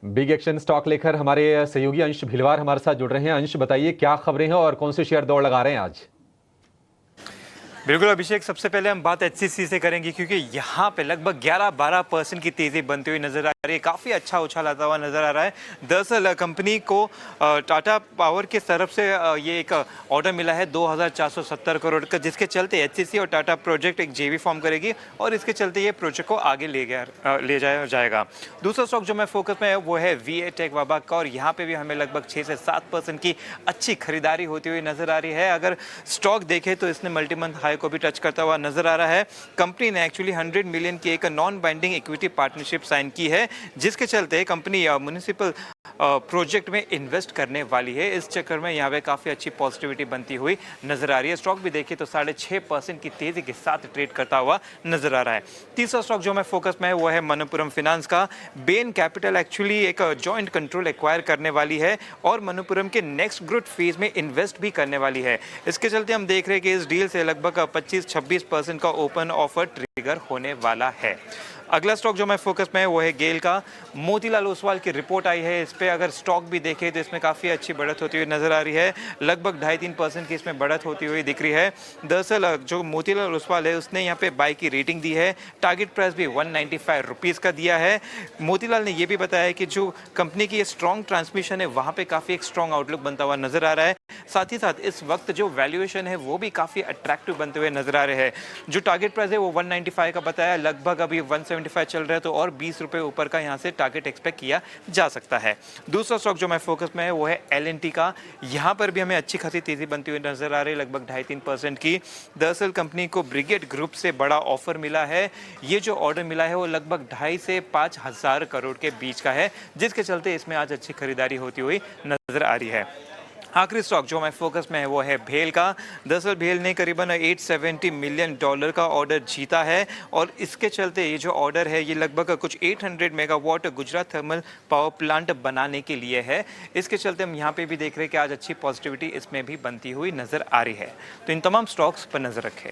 बिग एक्शन स्टॉक लेकर हमारे सहयोगी अंश भिलवार हमारे साथ जुड़ रहे हैं। अंश, बताइए क्या खबरें हैं और कौन से शेयर दौड़ लगा रहे हैं आज? बिल्कुल अभिषेक, सबसे पहले हम बात HCC से करेंगे, क्योंकि यहाँ पे लगभग 11-12% की तेजी बनती हुई नजर आ रही है। काफ़ी अच्छा उछाल आता हुआ नजर आ रहा है। दरअसल कंपनी को टाटा पावर की तरफ से ये एक ऑर्डर मिला है 2470 करोड़ का, जिसके चलते HCC और टाटा प्रोजेक्ट एक JV फॉर्म करेगी और इसके चलते ये प्रोजेक्ट को आगे ले जाएगा। दूसरा स्टॉक जो मैं फोकस में है वो है VA टेक वाबा का, और यहाँ पे भी हमें लगभग 6 से 7% की अच्छी खरीदारी होती हुई नजर आ रही है। अगर स्टॉक देखें तो इसने मल्टी मंथ हाई को भी टच करता हुआ नजर आ रहा है। कंपनी ने एक्चुअली 100 मिलियन की एक non binding equity partnership sign की है, जिसके चलते कंपनी म्युनिसिपल प्रोजेक्ट में इन्वेस्ट करने वाली है। इस चक्कर में यहाँ पे काफ़ी अच्छी पॉजिटिविटी बनती हुई नजर आ रही है। स्टॉक भी देखिए तो 6.5% की तेजी के साथ ट्रेड करता हुआ नजर आ रहा है। तीसरा स्टॉक जो मैं फोकस में है वो है मनप्पुरम फाइनेंस का। बेन कैपिटल एक्चुअली एक जॉइंट कंट्रोल एक्वायर करने वाली है और मनप्पुरम के नेक्स्ट ग्रोथ फेज में इन्वेस्ट भी करने वाली है। इसके चलते हम देख रहे हैं कि इस डील से लगभग 25-26% का ओपन ऑफर ट्रिगर होने वाला है। अगला स्टॉक जो मैं फोकस में है वो है गेल का। मोतीलाल ओसवाल की रिपोर्ट आई है, इस पे अगर स्टॉक भी देखें तो इसमें काफ़ी अच्छी बढ़त होती हुई नजर आ रही है। लगभग 2.5-3% की इसमें बढ़त होती हुई दिख रही है। दरअसल जो मोतीलाल ओसवाल है उसने यहाँ पे बाय की रेटिंग दी है, टारगेट प्राइस भी 195 रुपीज़ का दिया है। मोतीलाल ने यह भी बताया कि जो कंपनी की स्ट्रॉन्ग ट्रांसमिशन है वहाँ पे काफ़ी एक स्ट्रॉन्ग आउटलुक बनता हुआ नजर आ रहा है। साथ ही साथ इस वक्त जो वैल्यूएशन है वो भी काफ़ी अट्रैक्टिव बनते हुए नजर आ रहे हैं। जो टारगेट प्राइस है वो 195 का बताया, लगभग अभी 175 चल रहा है, तो और 20 रुपये ऊपर का यहाँ से टारगेट एक्सपेक्ट किया जा सकता है। दूसरा स्टॉक जो मैं फोकस में है वो है L&T का। यहाँ पर भी हमें अच्छी खासी तेजी बनती हुई नजर आ रही है, लगभग 2.5-3% की। दरअसल कंपनी को ब्रिगेड ग्रुप से बड़ा ऑफर मिला है। ये जो ऑर्डर मिला है वो लगभग 2.5 से 5 हज़ार करोड़ के बीच का है, जिसके चलते इसमें आज अच्छी खरीदारी होती हुई नजर आ रही है। आखिरी स्टॉक जो मैं फोकस में है वो है भेल का। दरअसल भेल ने करीबन $870 मिलियन का ऑर्डर जीता है और इसके चलते ये जो ऑर्डर है ये लगभग कुछ 800 megawatt Gujarat thermal power plant बनाने के लिए है। इसके चलते हम यहाँ पे भी देख रहे हैं कि आज अच्छी पॉजिटिविटी इसमें भी बनती हुई नजर आ रही है। तो इन तमाम स्टॉक्स पर नजर रखें।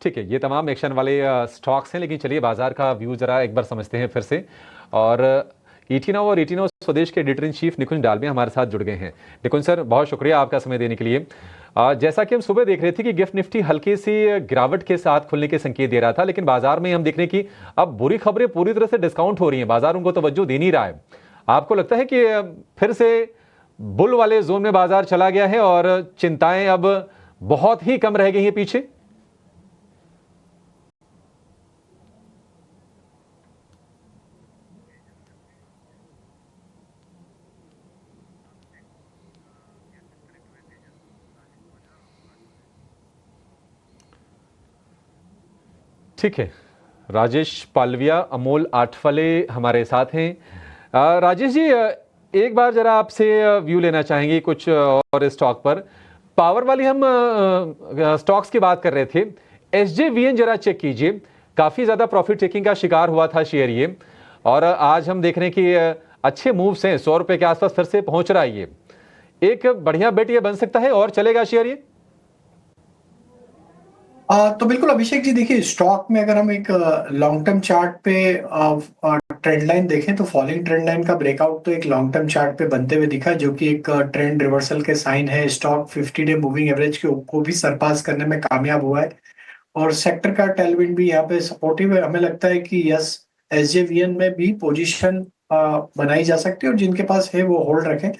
ठीक है, ये तमाम एक्शन वाले स्टॉक्स हैं, लेकिन चलिए बाजार का व्यू जरा एक बार समझते हैं फिर से। और ईटी नाउ और ईटी नाउ स्वदेश के एडिटर इन चीफ निकुंज डालमिया हमारे साथ जुड़ गए हैं। निकुंज सर, बहुत शुक्रिया आपका समय देने के लिए। जैसा कि हम सुबह देख रहे थे कि गिफ्ट निफ्टी हल्की सी गिरावट के साथ खुलने के संकेत दे रहा था, लेकिन बाजार में हम देख रहे हैं कि अब बुरी खबरें पूरी तरह से डिस्काउंट हो रही हैं, बाजार उनको तवज्जो दे नहीं रहा है। आपको लगता है कि फिर से बुल वाले जोन में बाजार चला गया है और चिंताएं अब बहुत ही कम रह गई हैं पीछे? ठीक है, राजेश पालविया, अमोल आठवले हमारे साथ हैं। राजेश जी, एक बार जरा आपसे व्यू लेना चाहेंगे कुछ और स्टॉक पर। पावर वाली हम स्टॉक्स की बात कर रहे थे। SJVN जरा चेक कीजिए, काफी ज्यादा प्रॉफिट टेकिंग का शिकार हुआ था शेयर ये, और आज हम देख रहे हैं कि अच्छे मूव्स हैं, 100 रुपए के आसपास फिर से पहुंच रहा है ये। एक बढ़िया बेट ये बन सकता है और चलेगा शेयर ये? तो बिल्कुल अभिषेक जी, देखिए स्टॉक में अगर हम एक लॉन्ग टर्म चार्ट पे ट्रेंड लाइन देखें तो फॉलिंग ट्रेंड लाइन का ब्रेकआउट तो एक लॉन्ग टर्म चार्ट पे बनते हुए दिखा, जो कि एक ट्रेंड रिवर्सल के साइन है। स्टॉक 50 डे मूविंग एवरेज को भी सरपास करने में कामयाब हुआ है और सेक्टर का टेलविंड भी यहाँ पे सपोर्टिव है। हमें लगता है कि यस, SJVN में भी पोजीशन बनाई जा सकती है और जिनके पास है वो होल्ड रखें।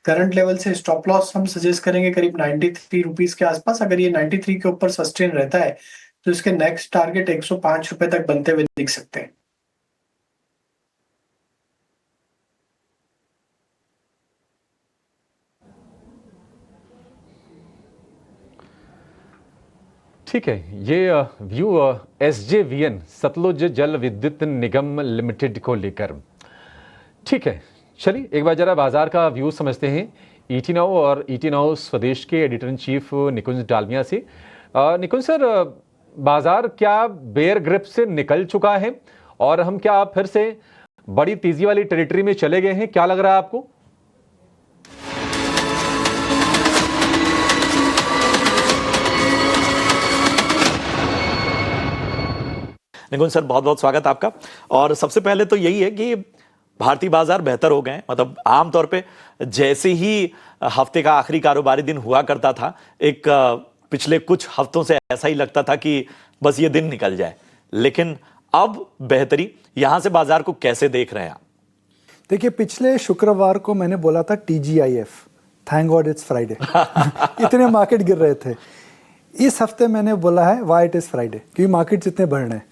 करंट लेवल से स्टॉप लॉस हम सजेस्ट करेंगे करीब 93 रुपीस के आसपास। अगर ये 93 के ऊपर सस्टेन रहता है तो इसके नेक्स्ट टारगेट 105 रुपए तक बनते हुए दिख सकते हैं। ठीक है, ये व्यू SJVN सतलुज जल विद्युत निगम लिमिटेड को लेकर। ठीक है, चलिए एक बार जरा बाजार का व्यू समझते हैं ईटी नाउ और ईटी नाउ स्वदेश के एडिटर इन चीफ निकुंज डालमिया से। निकुंज सर, बाजार क्या बेयर ग्रिप से निकल चुका है और हम क्या फिर से बड़ी तेजी वाली टेरिटरी में चले गए हैं? क्या लग रहा है आपको? निकुंज सर, बहुत बहुत स्वागत आपका। और सबसे पहले तो यही है कि भारतीय बाजार बेहतर हो गए। मतलब आमतौर पे जैसे ही हफ्ते का आखिरी कारोबारी दिन हुआ करता था, एक पिछले कुछ हफ्तों से ऐसा ही लगता था कि बस ये दिन निकल जाए, लेकिन अब बेहतरी। यहां से बाजार को कैसे देख रहे हैं आप? देखिए, पिछले शुक्रवार को मैंने बोला था TGIF, thank God it's Friday. इतने मार्केट गिर रहे थे। इस हफ्ते मैंने बोला है वाई इट इज फ्राइडे, क्योंकि मार्केट इतने बढ़ रहे हैं।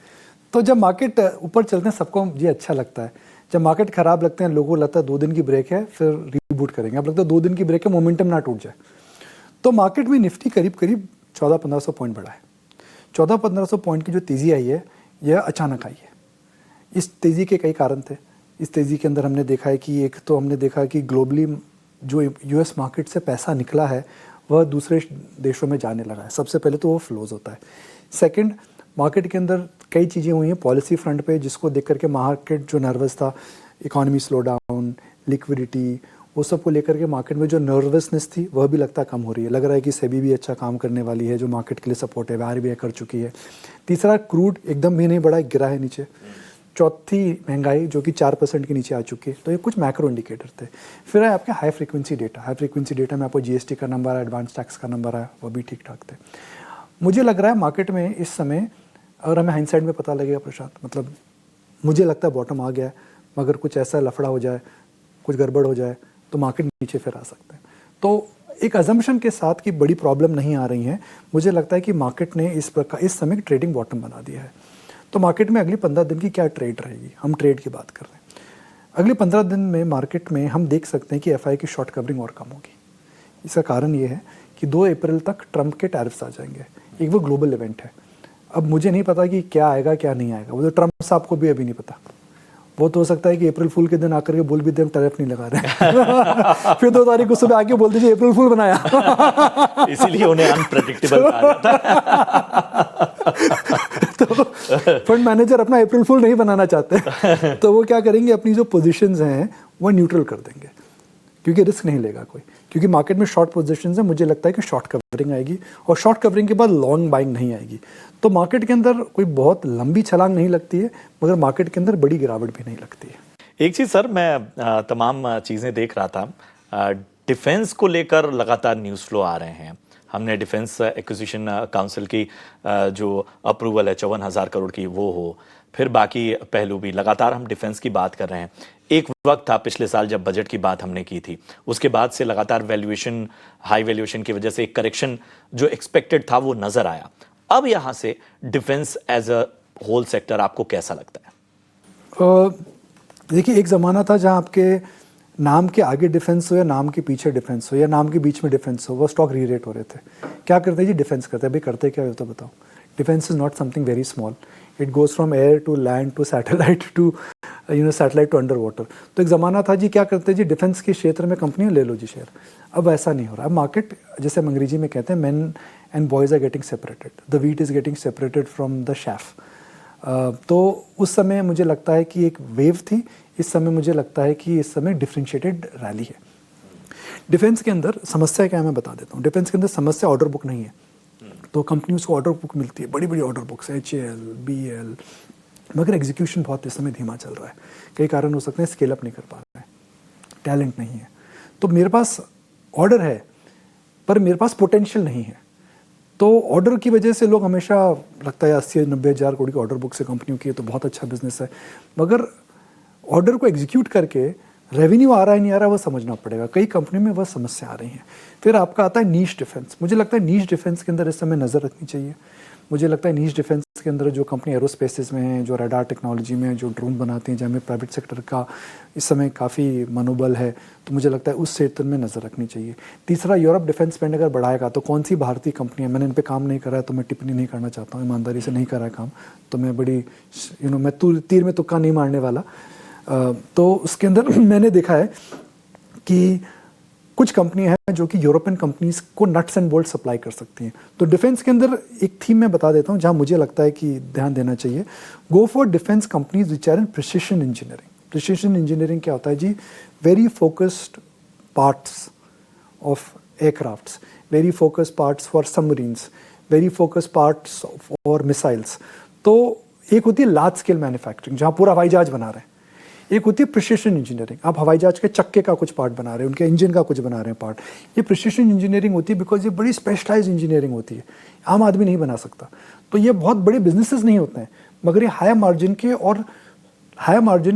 तो जब मार्केट ऊपर चलते हैं सबको ये अच्छा लगता है, जब मार्केट खराब लगते हैं लोगों को लगता है 2 दिन की ब्रेक है फिर रीबूट करेंगे। अब लगता है 2 दिन की ब्रेक है, मोमेंटम ना टूट जाए। तो मार्केट में निफ्टी करीब 14-1500 पॉइंट बढ़ा है। 14-1500 पॉइंट की जो तेज़ी आई है यह अचानक आई है। इस तेज़ी के कई कारण थे। इस तेज़ी के अंदर हमने देखा है कि एक तो हमने देखा कि ग्लोबली जो US मार्केट से पैसा निकला है वह दूसरे देशों में जाने लगा है। सबसे पहले तो वो फ्लोज होता है। सेकंड, मार्केट के अंदर कई चीज़ें हुई हैं पॉलिसी फ्रंट पे, जिसको देख करके मार्केट जो नर्वस था, इकोनॉमी स्लो डाउन, लिक्विडिटी, वो सब को लेकर के मार्केट में जो नर्वसनेस थी वह भी लगता कम हो रही है। लग रहा है कि सेबी भी अच्छा काम करने वाली है, जो मार्केट के लिए सपोर्टिव है, RBI कर चुकी है। तीसरा, क्रूड एकदम भी नहीं बढ़ा, गिरा है नीचे। चौथी, महंगाई जो कि 4% के नीचे आ चुकी है। तो ये कुछ मैक्रो इंडिकेटर थे। फिर है आपके high frequency data. High frequency data में आपको GST का नंबर है, एडवांस टैक्स का नंबर है, वो भी ठीक ठाक थे। मुझे लग रहा है मार्केट में इस समय, अगर हमें हाइंडसाइड में पता लगेगा प्रशांत, मतलब मुझे लगता है बॉटम आ गया है, मगर कुछ ऐसा लफड़ा हो जाए, कुछ गड़बड़ हो जाए तो मार्केट नीचे फिर आ सकता है। तो एक अजम्पशन के साथ कि बड़ी प्रॉब्लम नहीं आ रही है, मुझे लगता है कि मार्केट ने इस समय ट्रेडिंग बॉटम बना दिया है। तो मार्केट में अगली 15 दिन की क्या ट्रेड रहेगी, हम ट्रेड की बात कर रहे हैं। अगले 15 दिन में मार्केट में हम देख सकते हैं कि FI की शॉर्ट कवरिंग और कम होगी। इसका कारण ये है कि 2 अप्रैल तक ट्रंप के टैरिफ्स आ जाएंगे। एक वो ग्लोबल इवेंट है। अब मुझे नहीं पता कि क्या आएगा क्या नहीं आएगा, वो तो ट्रंप साहब को भी अभी नहीं पता। वो तो हो सकता है कि अप्रैल फूल के दिन आकर के बोल भी दे हम टैरिफ नहीं लगा रहे फिर 2 तारीख को सुबह आके बोल दीजिए अप्रैल फूल बनाया इसीलिए उन्हें अनप्रेडिक्टेबल कहा जाता है। तो फंड मैनेजर अपना अप्रैल फूल नहीं बनाना चाहते तो वो क्या करेंगे, अपनी जो पोजीशंस हैं वो न्यूट्रल कर देंगे, क्योंकि रिस्क नहीं लेगा कोई। क्योंकि मार्केट में शॉर्ट पोजीशंस है, मुझे लगता है कि शॉर्ट कवरिंग आएगी और शॉर्ट कवरिंग के बाद लॉन्ग बाइंग नहीं आएगी। तो मार्केट के अंदर कोई बहुत लंबी छलांग नहीं लगती है, मगर मार्केट के अंदर बड़ी गिरावट भी नहीं लगती है। एक चीज सर, मैं तमाम चीजें देख रहा था, डिफेंस को लेकर लगातार न्यूज़ फ्लो आ रहे हैं। हमने डिफेंस एक्विजिशन काउंसिल की जो अप्रूवल है 54,000 करोड़ की वो हो, फिर बाकी पहलू भी, लगातार हम डिफेंस की बात कर रहे हैं। एक वक्त था पिछले साल जब बजट की बात हमने की थी, उसके बाद से लगातार वैल्यूएशन, हाई वैल्यूएशन की वजह से एक करेक्शन जो एक्सपेक्टेड था वो नजर आया। अब यहां से defence as a whole sector आपको कैसा लगता है? देखिए, एक ज़माना था जहां आपके नाम के आगे डिफेंस हो या नाम के पीछे डिफेंस हो या नाम के बीच में डिफेंस हो, वो स्टॉक री रेट हो रहे थे। क्या करते हैं जी? डिफेंस करते हैं। भाई करते क्या हो तो बताओ। Defence is not something very small, it goes from air to land to satellite to satellite to under water. तो एक ज़माना था जी, क्या करते हैं जी, डिफेंस के क्षेत्र में कंपनियां ले लो जी शेयर। अब ऐसा नहीं हो रहा। अब मार्केट, जैसे हम अंग्रेजी में कहते हैं, man and boys are getting separated, the wheat is getting separated from the chaff. तो उस समय मुझे लगता है कि एक वेव थी, इस समय मुझे लगता है कि इस समय डिफरेंशिएटेड रैली है। डिफेंस के अंदर समस्या क्या है मैं बता देता हूँ। डिफेंस के अंदर समस्या ऑर्डर बुक नहीं है। तो कंपनीज को ऑर्डर बुक मिलती है, बड़ी बड़ी ऑर्डर बुक्स, HAL, BL, मगर एग्जीक्यूशन बहुत इस समय धीमा चल रहा है। कई कारण हो सकते हैं, स्केल अप नहीं कर पा रहे हैं, टैलेंट नहीं है। तो मेरे पास ऑर्डर है पर मेरे पास पोटेंशियल नहीं है। तो ऑर्डर की वजह से लोग हमेशा, लगता है 80-90 हज़ार करोड़ की ऑर्डर बुक से कंपनियों की, तो बहुत अच्छा बिजनेस है। मगर ऑर्डर को एग्जीक्यूट करके रेवेन्यू आ रहा है नहीं आ रहा है वो समझना पड़ेगा। कई कंपनियों में वह समस्या आ रही है। फिर आपका आता है नीश डिफेंस। मुझे लगता है नीश डिफेंस के अंदर इस समय नज़र रखनी चाहिए। मुझे लगता है नीश डिफेंस के अंदर जो कंपनी एरोस्पेसेस में हैं, जो रडार टेक्नोलॉजी में, जो ड्रोन बनाती हैं, जहाँ में प्राइवेट सेक्टर का इस समय काफ़ी मनोबल है, तो मुझे लगता है उस क्षेत्र में नज़र रखनी चाहिए। तीसरा, यूरोप डिफेंस स्पेंड अगर बढ़ाएगा तो कौन सी भारतीय कंपनी है, मैंने इन पर काम नहीं करा है तो मैं टिप्पणी नहीं करना चाहता हूँ, ईमानदारी से नहीं करा है काम, तो मैं बड़ी मैं तीर में तुक्का नहीं मारने वाला। तो उसके अंदर मैंने देखा है कि कुछ कंपनियां हैं जो कि यूरोपियन कंपनीज को नट्स एंड बोल्ट सप्लाई कर सकती हैं। तो डिफेंस के अंदर एक थीम मैं बता देता हूं जहां मुझे लगता है कि ध्यान देना चाहिए। Go for defence companies which are in precision engineering. Precision engineering क्या होता है जी? Very focused parts of aircrafts, very focused parts for submarines, very focused parts for missiles. तो एक होती है लार्ज स्केल मैन्युफैक्चरिंग जहां पूरा हवाई जहाज बना रहे हैं, एक होती है प्रिसिशन इंजीनियरिंग, आप हवाई जहाज के चक्के का कुछ पार्ट बना रहे हैं, उनके इंजन का कुछ बना रहे हैं पार्ट। ये प्रिसिशन इंजीनियरिंग होती है बिकॉज ये बड़ी स्पेशलाइज्ड इंजीनियरिंग होती है, आम आदमी नहीं बना सकता। तो ये बहुत बड़े बिजनेसेस नहीं होते हैं, मगर ये हाई मार्जिन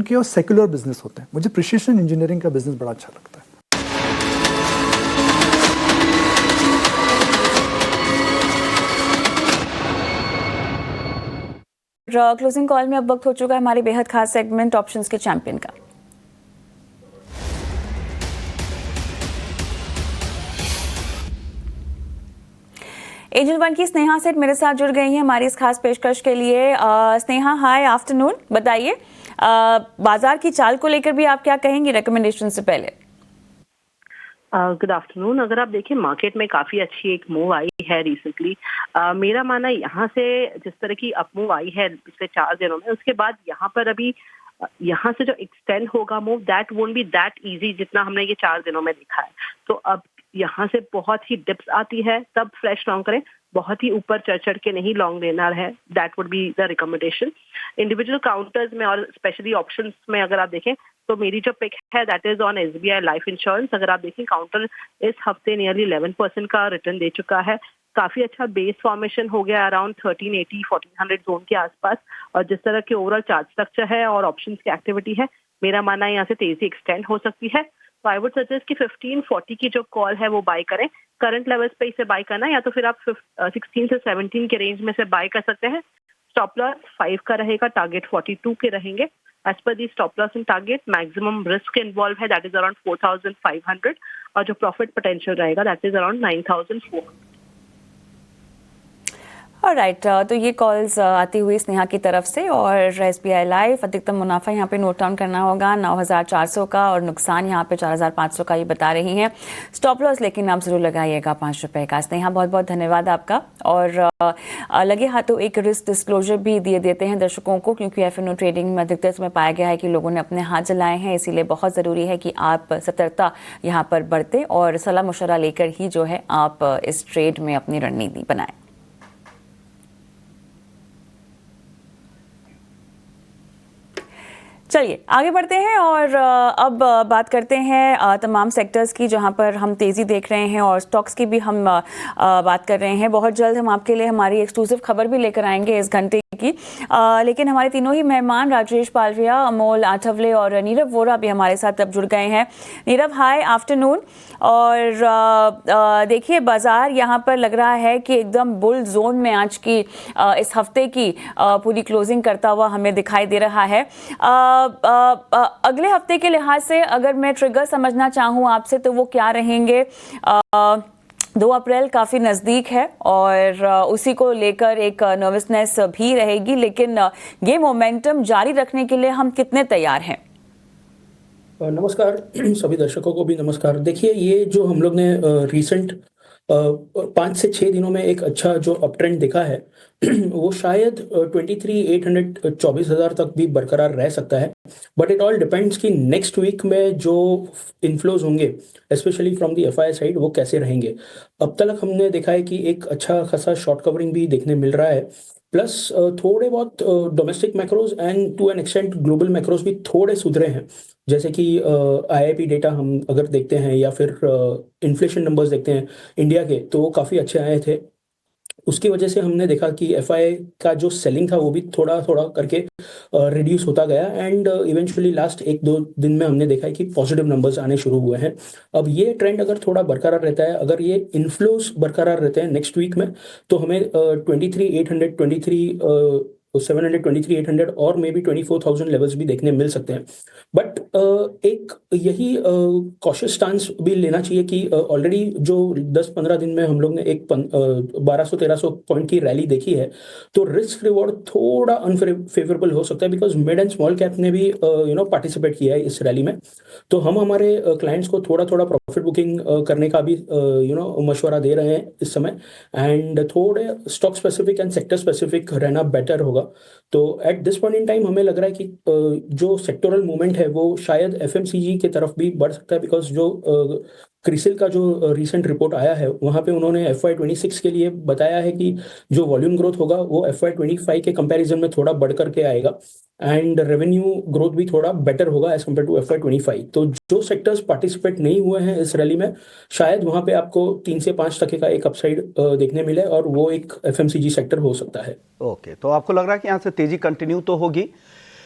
के और सेक्युलर बिजनेस होते हैं। मुझे प्रिसिशन इंजीनियरिंग का बिजनेस बड़ा अच्छा लगता है। क्लोजिंग कॉल में अब वक्त हो चुका है हमारे बेहद खास सेगमेंट ऑप्शंस के चैंपियन का। एंजल वन की स्नेहा सेठ मेरे साथ जुड़ गई हैं हमारी इस खास पेशकश के लिए। स्नेहा, हाय आफ्टरनून, बताइए बाजार की चाल को लेकर भी आप क्या कहेंगी रिकमेंडेशन से पहले? Good afternoon. अगर आप देखें मार्केट में काफी अच्छी एक मूव आई है रिसेंटली। मेरा मानना यहाँ से जिस तरह की अप मूव आई है पिछले 4 दिनों में, उसके बाद यहाँ पर अभी यहाँ से जो एक्सटेंड होगा move, that won't be that easy जितना हमने ये 4 दिनों में देखा है। तो अब यहाँ से बहुत ही डिप्स आती है तब फ्रेश लॉन्ग करें, बहुत ही ऊपर चढ़ के नहीं लॉन्ग लेना है। That would be the recommendation. Individual counters में और स्पेशली ऑप्शंस में अगर आप देखें तो मेरी जो पिक है that is on SBI life insurance. अगर आप देखें काउंटर इस हफ्ते नियरली 11% का रिटर्न दे चुका है। काफी अच्छा बेस फॉर्मेशन हो गया अराउंड 1380-1400 जोन के आसपास। और जिस तरह के ओवरऑल चार्ट स्ट्रक्चर है और ऑप्शंस की एक्टिविटी है, मेरा मानना है यहाँ से तेजी एक्सटेंड हो सकती है। तो आई वुड सजेस्ट कि 1540 की जो कॉल है वो बाय करें। करंट लेवल्स पे इसे बाय करना, या तो फिर आप 16 से 17 के रेंज में से बाय कर सकते हैं। स्टॉप लॉस 5 का रहेगा, टारगेट 42 के रहेंगे। As per the stop loss and target maximum risk involve है, दैट इज अराउंड 4500, और जो प्रॉफिट पोटेंशियल रहेगा दैट इज अराउंड 9400। ऑलराइट, तो ये कॉल्स आती हुई स्नेहा की तरफ से। और SBI लाइफ अधिकतम मुनाफा यहाँ पे नोट डाउन करना होगा 9400 का, और नुकसान यहाँ पे 4500 का ये बता रही हैं। स्टॉप लॉस लेकिन आप जरूर लगाइएगा 5 रुपए का। स्नेहा, बहुत बहुत धन्यवाद आपका। और लगे हाथों एक रिस्क डिस्क्लोजर भी दिए देते हैं दर्शकों को, क्योंकि FNO ट्रेडिंग में अधिकतर समय पाया गया है कि लोगों ने अपने हाथ जलाए हैं, इसीलिए बहुत ज़रूरी है कि आप सतर्कता यहाँ पर बरतें और सलाह मशवरा लेकर ही जो है आप इस ट्रेड में अपनी रणनीति बनाएं। चलिए आगे बढ़ते हैं और अब बात करते हैं तमाम सेक्टर्स की जहां पर हम तेज़ी देख रहे हैं और स्टॉक्स की भी हम बात कर रहे हैं। बहुत जल्द हम आपके लिए हमारी एक्सक्लूसिव खबर भी लेकर आएंगे इस घंटे की। लेकिन हमारे तीनों ही मेहमान राजेश पालविया, अमोल आठवले और नीरव वोरा भी हमारे साथ अब जुड़ गए हैं। नीरव, हाय आफ्टरनून। और देखिए बाजार यहाँ पर लग रहा है कि एकदम बुल जोन में आज की इस हफ्ते की पूरी क्लोजिंग करता हुआ हमें दिखाई दे रहा है। अगले हफ्ते के लिहाज से अगर मैं ट्रिगर समझना चाहूँ आपसे तो वो क्या रहेंगे? 2 अप्रैल काफ़ी नज़दीक है और उसी को लेकर एक नर्वसनेस भी रहेगी, लेकिन ये मोमेंटम जारी रखने के लिए हम कितने तैयार हैं? नमस्कार सभी दर्शकों को भी नमस्कार। देखिए, ये जो हम लोग ने रिसेंट 5 से 6 दिनों में एक अच्छा जो अप ट्रेंड देखा है वो शायद 23,800 24,000 तक भी बरकरार रह सकता है। बट इट ऑल डिपेंड्स कि नेक्स्ट वीक में जो इन्फ्लोज होंगे specially from the FI side वो कैसे रहेंगे। अब तक हमने देखा है कि एक अच्छा खासा शॉर्ट कवरिंग भी देखने मिल रहा है, प्लस थोड़े बहुत domestic macros and to an extent global macros भी थोड़े सुधरे हैं। जैसे कि आईआईपी डेटा हम अगर देखते हैं या फिर इन्फ्लेशन नंबर्स देखते हैं इंडिया के, तो वो काफ़ी अच्छे आए थे। उसकी वजह से हमने देखा कि एफआई का जो सेलिंग था वो भी थोड़ा थोड़ा करके रिड्यूस होता गया एंड इवेंचुअली लास्ट 1-2 दिन में हमने देखा है कि पॉजिटिव नंबर्स आने शुरू हुए हैं। अब ये ट्रेंड अगर थोड़ा बरकरार रहता है, अगर ये इन्फ्लोस बरकरार रहते हैं नेक्स्ट वीक में, तो हमें 23,800 और मे बी 24,000 लेवल्स भी देखने मिल सकते हैं। बट एक यही कॉशियस स्टांस भी लेना चाहिए कि ऑलरेडी जो 10-15 दिन में हम लोग ने एक 1200-1300 पॉइंट की रैली देखी है, तो रिस्क रिवॉर्ड थोड़ा अनफेवरेबल हो सकता है because mid and small cap ने भी पार्टिसिपेट किया है इस रैली में। तो हम हमारे क्लाइंट्स को थोड़ा थोड़ा प्रॉफिट बुकिंग करने का भी मशवरा दे रहे हैं इस समय, एंड थोड़े stock specific and sector specific रहना बेटर होगा। तो at this point in time हमें लग रहा है कि जो सेक्टोरल मूवमेंट है वो शायद एफएमसीजी की तरफ भी बढ़ सकता है, बिकॉज जो क्रिसिल का जो रिसेंट रिपोर्ट आया है वहाँ पे उन्होंने FY26 के लिए बताया है कि जो वॉल्यूम ग्रोथ होगा वो FY25 के कंपैरिजन में थोड़ा बढ़ करके आएगा एंड रेवेन्यू ग्रोथ भी थोड़ा बेटर होगा एज कम्पेयर टू FY25। तो जो सेक्टर्स पार्टिसिपेट नहीं हुए हैं इस रैली में, शायद वहाँ पे आपको 3 से 5% का एक अपसाइड देखने मिले और वो एक FMCG सेक्टर हो सकता है। ओके, तो आपको लग रहा है कि यहाँ से तेजी कंटिन्यू तो होगी,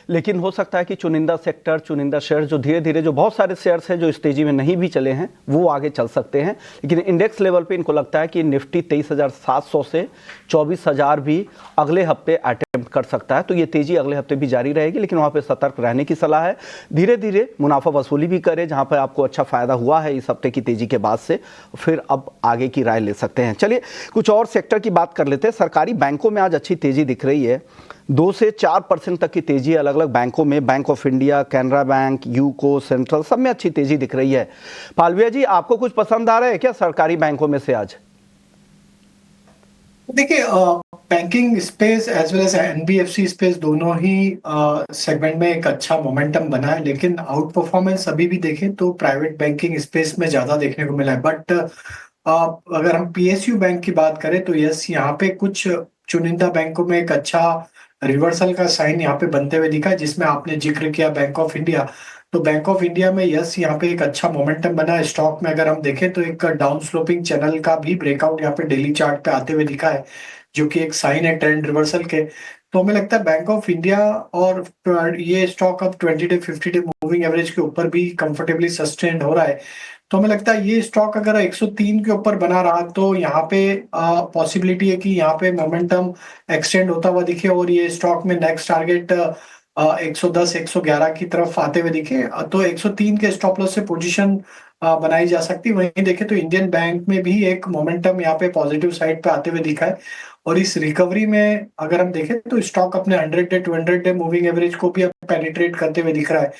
लेकिन हो सकता है कि चुनिंदा सेक्टर, चुनिंदा शेयर जो धीरे धीरे, जो बहुत सारे शेयर्स हैं जो इस तेजी में नहीं भी चले हैं वो आगे चल सकते हैं। लेकिन इंडेक्स लेवल पे इनको लगता है कि निफ्टी 23,700 से 24,000 भी अगले हफ्ते अटेम्प्ट कर सकता है। तो ये तेजी अगले हफ्ते भी जारी रहेगी, लेकिन वहाँ पे सतर्क रहने की सलाह है। धीरे धीरे मुनाफा वसूली भी करें, जहाँ पर आपको अच्छा फायदा हुआ है इस हफ्ते की तेजी के बाद से, फिर अब आगे की राय ले सकते हैं। चलिए कुछ और सेक्टर की बात कर लेते हैं। सरकारी बैंकों में आज अच्छी तेजी दिख रही है, 2 से 4% तक की तेजी अलग अलग बैंकों में, bank of India, Canara bank, UCO, central, सब में अच्छी तेजी दिख रही है। पालविया जी, आपको कुछ पसंद आ रहा है क्या सरकारी बैंकों में से आज? देखिए, banking space as well as NBFC space दोनों ही सेगमेंट में एक अच्छा मोमेंटम बना है, लेकिन आउट परफॉर्मेंस अभी भी देखें तो प्राइवेट बैंकिंग स्पेस में ज्यादा देखने को मिला है। बट अगर हम पीएसयू बैंक की बात करें तो यस, यहाँ पे कुछ चुनिंदा बैंकों में एक अच्छा रिवर्सल का साइन यहाँ पे बनते हुए दिखा है, जिसमें आपने जिक्र किया बैंक ऑफ इंडिया। तो बैंक ऑफ इंडिया में यस, यहाँ पे एक अच्छा मोमेंटम बना है। स्टॉक में अगर हम देखें तो एक डाउन स्लोपिंग चैनल का भी ब्रेकआउट यहाँ पे डेली चार्ट पे आते हुए दिखा है, जो कि एक साइन है ट्रेंड रिवर्सल के। तो हमें लगता है बैंक ऑफ इंडिया और ये स्टॉक अब 20 डे 50 डे मूविंग एवरेज के ऊपर भी कंफर्टेबली सस्टेन्ड हो रहा है। तो हमें लगता है ये स्टॉक अगर 103 के ऊपर बना रहा तो यहाँ पे पॉसिबिलिटी है कि यहाँ पे मोमेंटम एक्सटेंड होता हुआ दिखे और ये स्टॉक में नेक्स्ट टारगेट 110 111 की तरफ आते हुए दिखे। तो 103 के स्टॉप लॉस से पोजीशन बनाई जा सकती है। वहीं देखें तो इंडियन बैंक में भी एक मोमेंटम यहाँ पे पॉजिटिव साइड पे आते हुए दिखा है, और इस रिकवरी में अगर हम देखें तो स्टॉक अपने 100 डे 200 डे मूविंग एवरेज को भी पेनिट्रेट करते हुए दिख रहा है।